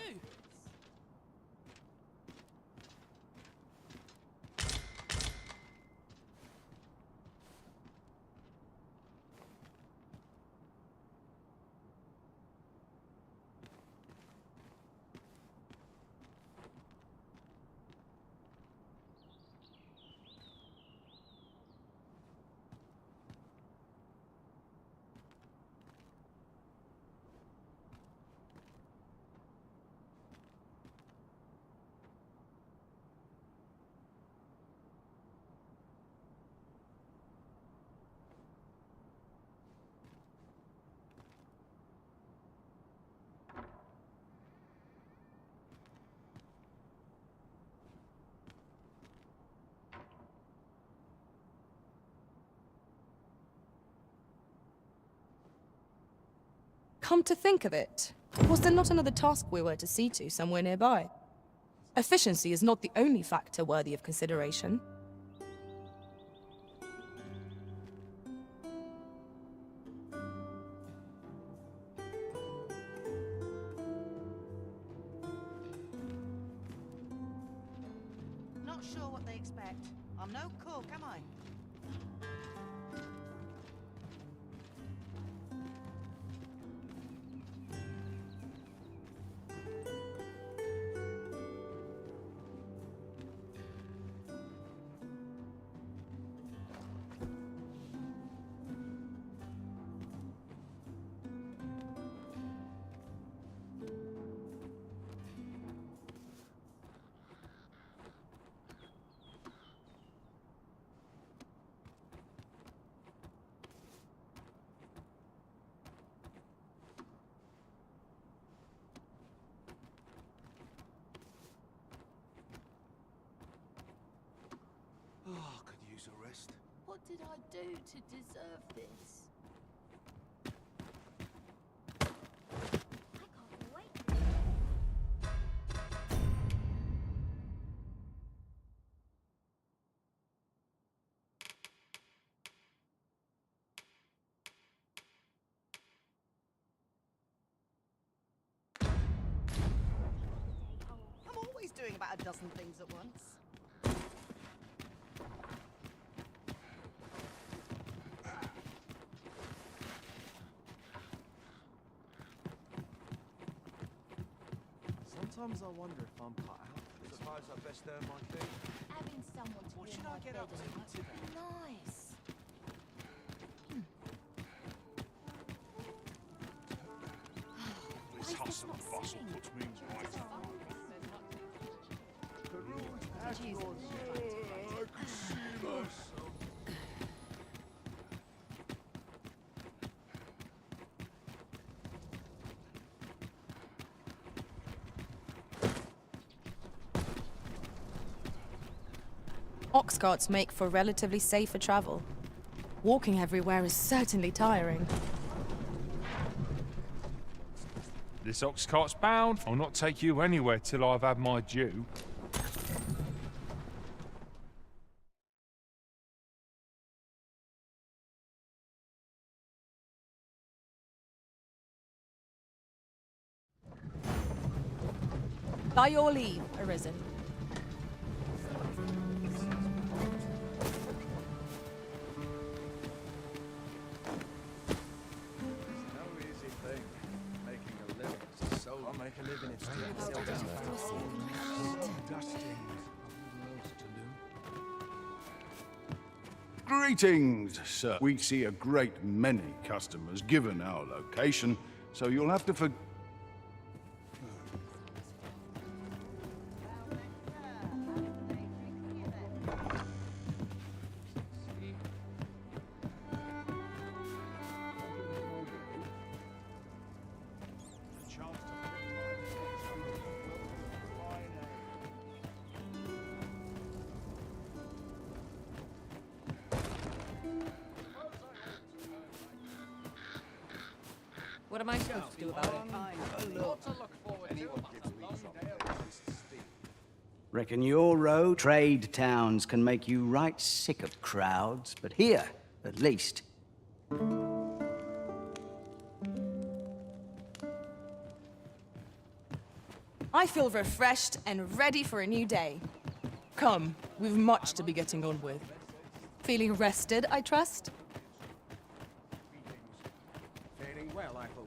Speaker 1: Come to think of it, was there not another task we were to see to somewhere nearby? Efficiency is not the only factor worthy of consideration.
Speaker 4: Not sure what they expect. I'm no cook, am I?
Speaker 23: Oh, I could use a rest.
Speaker 9: What did I do to deserve this?
Speaker 4: I'm always doing about a dozen things at once.
Speaker 15: Sometimes I wonder if I'm cut out.
Speaker 23: I suppose I best earn my keep.
Speaker 9: Having someone to
Speaker 15: What
Speaker 9: be
Speaker 15: should
Speaker 9: in
Speaker 15: I
Speaker 9: my
Speaker 15: get
Speaker 9: bed
Speaker 15: up to
Speaker 9: and
Speaker 15: today?
Speaker 9: nice.
Speaker 12: This hustle and bustle puts me right.
Speaker 23: I could see myself.
Speaker 1: Ox carts make for relatively safer travel. Walking everywhere is certainly tiring.
Speaker 12: This ox cart's bound. I'll not take you anywhere till I've had my due.
Speaker 1: By your leave, Arisen.
Speaker 15: No easy thing. Making a living as a soldier. I'll make a living if Steve still doesn't
Speaker 6: Greetings, sir. We see a great many customers given our location, so you'll have to
Speaker 13: What am I supposed to do about it?
Speaker 22: Reckon your road trade towns can make you right sick of crowds, but here, at least.
Speaker 1: I feel refreshed and ready for a new day.
Speaker 11: Come, we've much to be getting on with.
Speaker 1: Feeling rested, I trust?
Speaker 18: Faring well, I hope.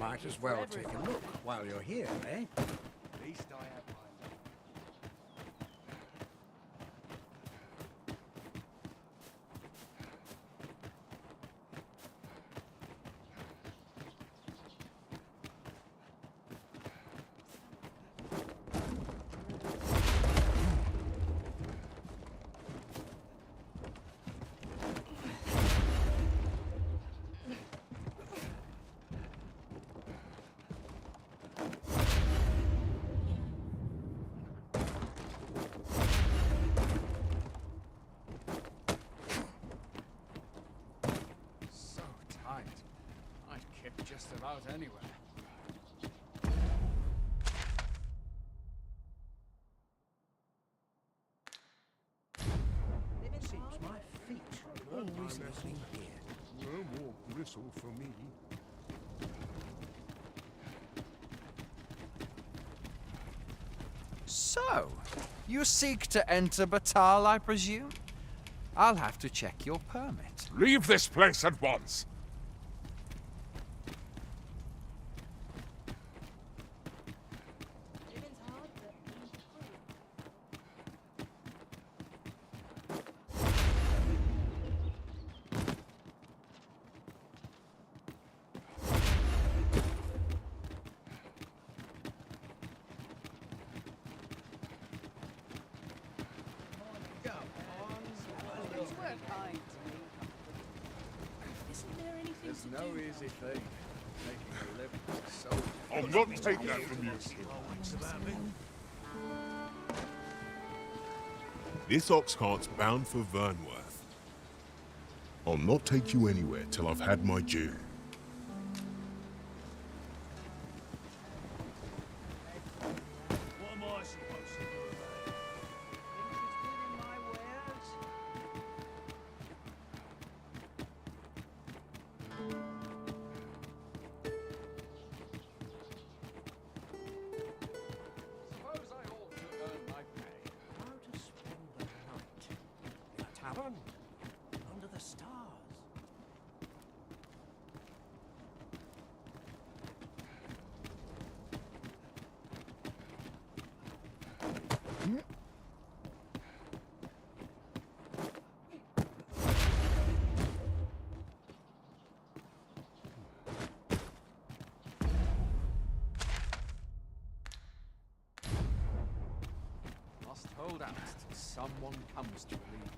Speaker 18: Might as well take a look while you're here, eh?
Speaker 23: At least I have my
Speaker 5: So tight. I'd kick just about anywhere.
Speaker 18: Seems my feet are always listening here.
Speaker 16: No more gristle for me.
Speaker 5: So, you seek to enter Batal, I presume? I'll have to check your permit.
Speaker 14: Leave this place at once!
Speaker 23: There's no easy thing. Making a living as a soldier.
Speaker 14: I'll not take that from you. This ox cart's bound for Vernworth. I'll not take you anywhere till I've had my due.
Speaker 23: What am I supposed to do about it? Interested in my wares?
Speaker 5: Suppose I ought to earn my pay.
Speaker 18: How to spend the night? In a tavern? Under the stars?
Speaker 5: Must hold out till someone comes to relieve me.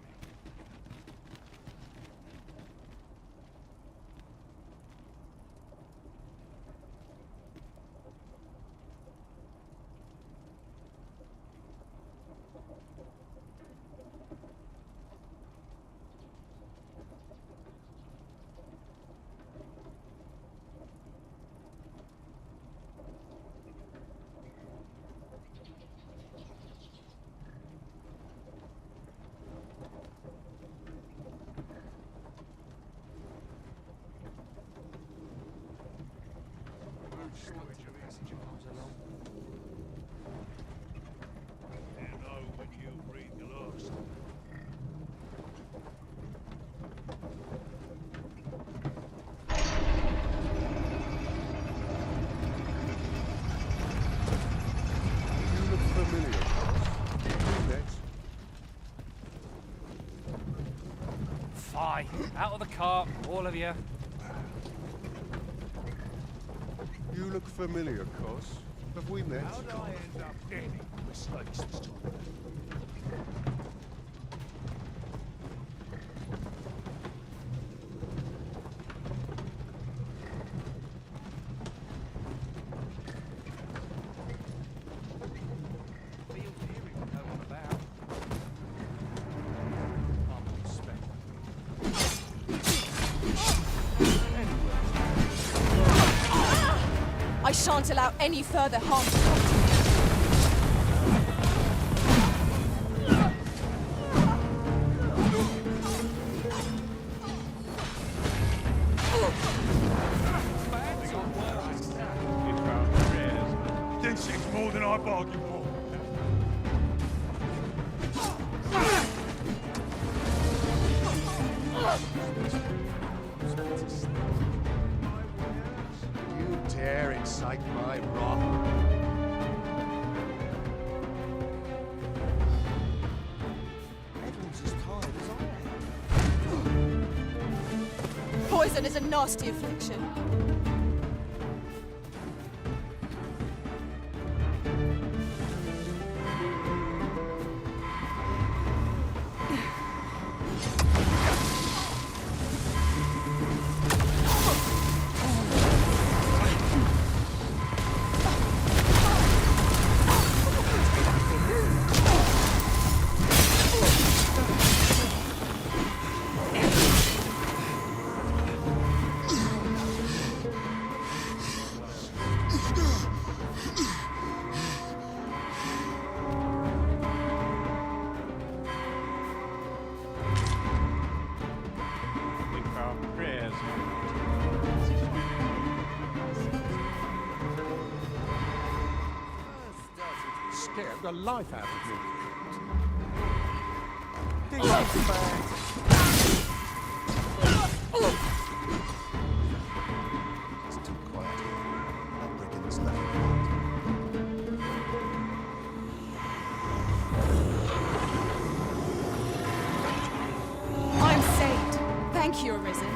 Speaker 23: You know when you breathe your last.
Speaker 16: You look familiar, boss. We met.
Speaker 19: Fie! Out of the cart, all of you.
Speaker 16: You look familiar, Cos. Have we met?
Speaker 23: How did I end up any mistakes this time?
Speaker 5: Field hearing no one about.
Speaker 1: shan't allow any further harm to come to me.
Speaker 8: This is more than I bargained for.
Speaker 16: You dare incite my wrath? Everyone's as tired as I am.
Speaker 1: Poison is a nasty affliction.
Speaker 16: Scared the life out of me. It's too quiet here. That brigand's left.
Speaker 1: I'm saved. Thank you, Arisen.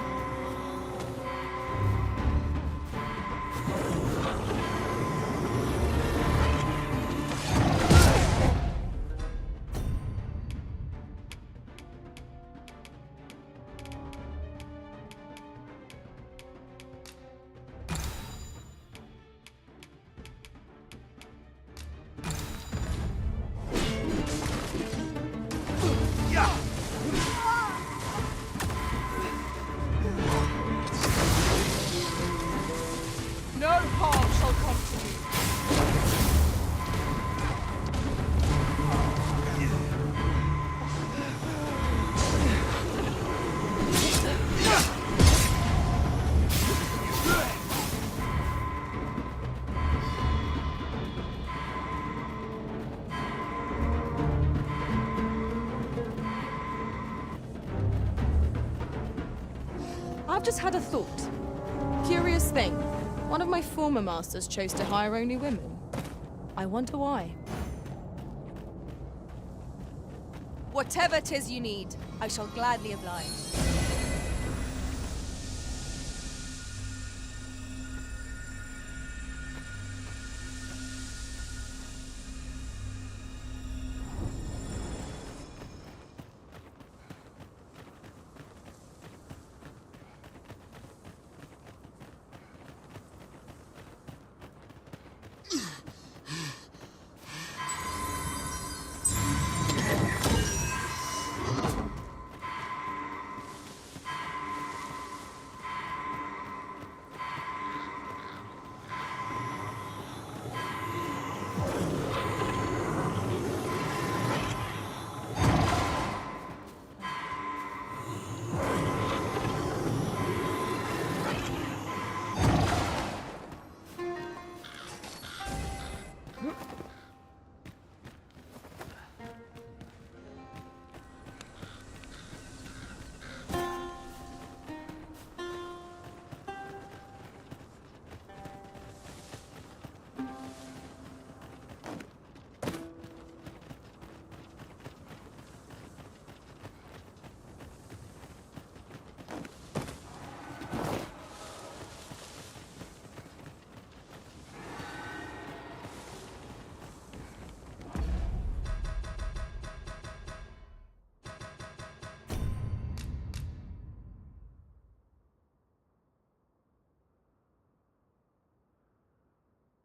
Speaker 1: No harm shall come to you. I've just had a thought. Curious thing. One of my former masters chose to hire only women. I wonder why. Whatever 'tis you need, I shall gladly oblige.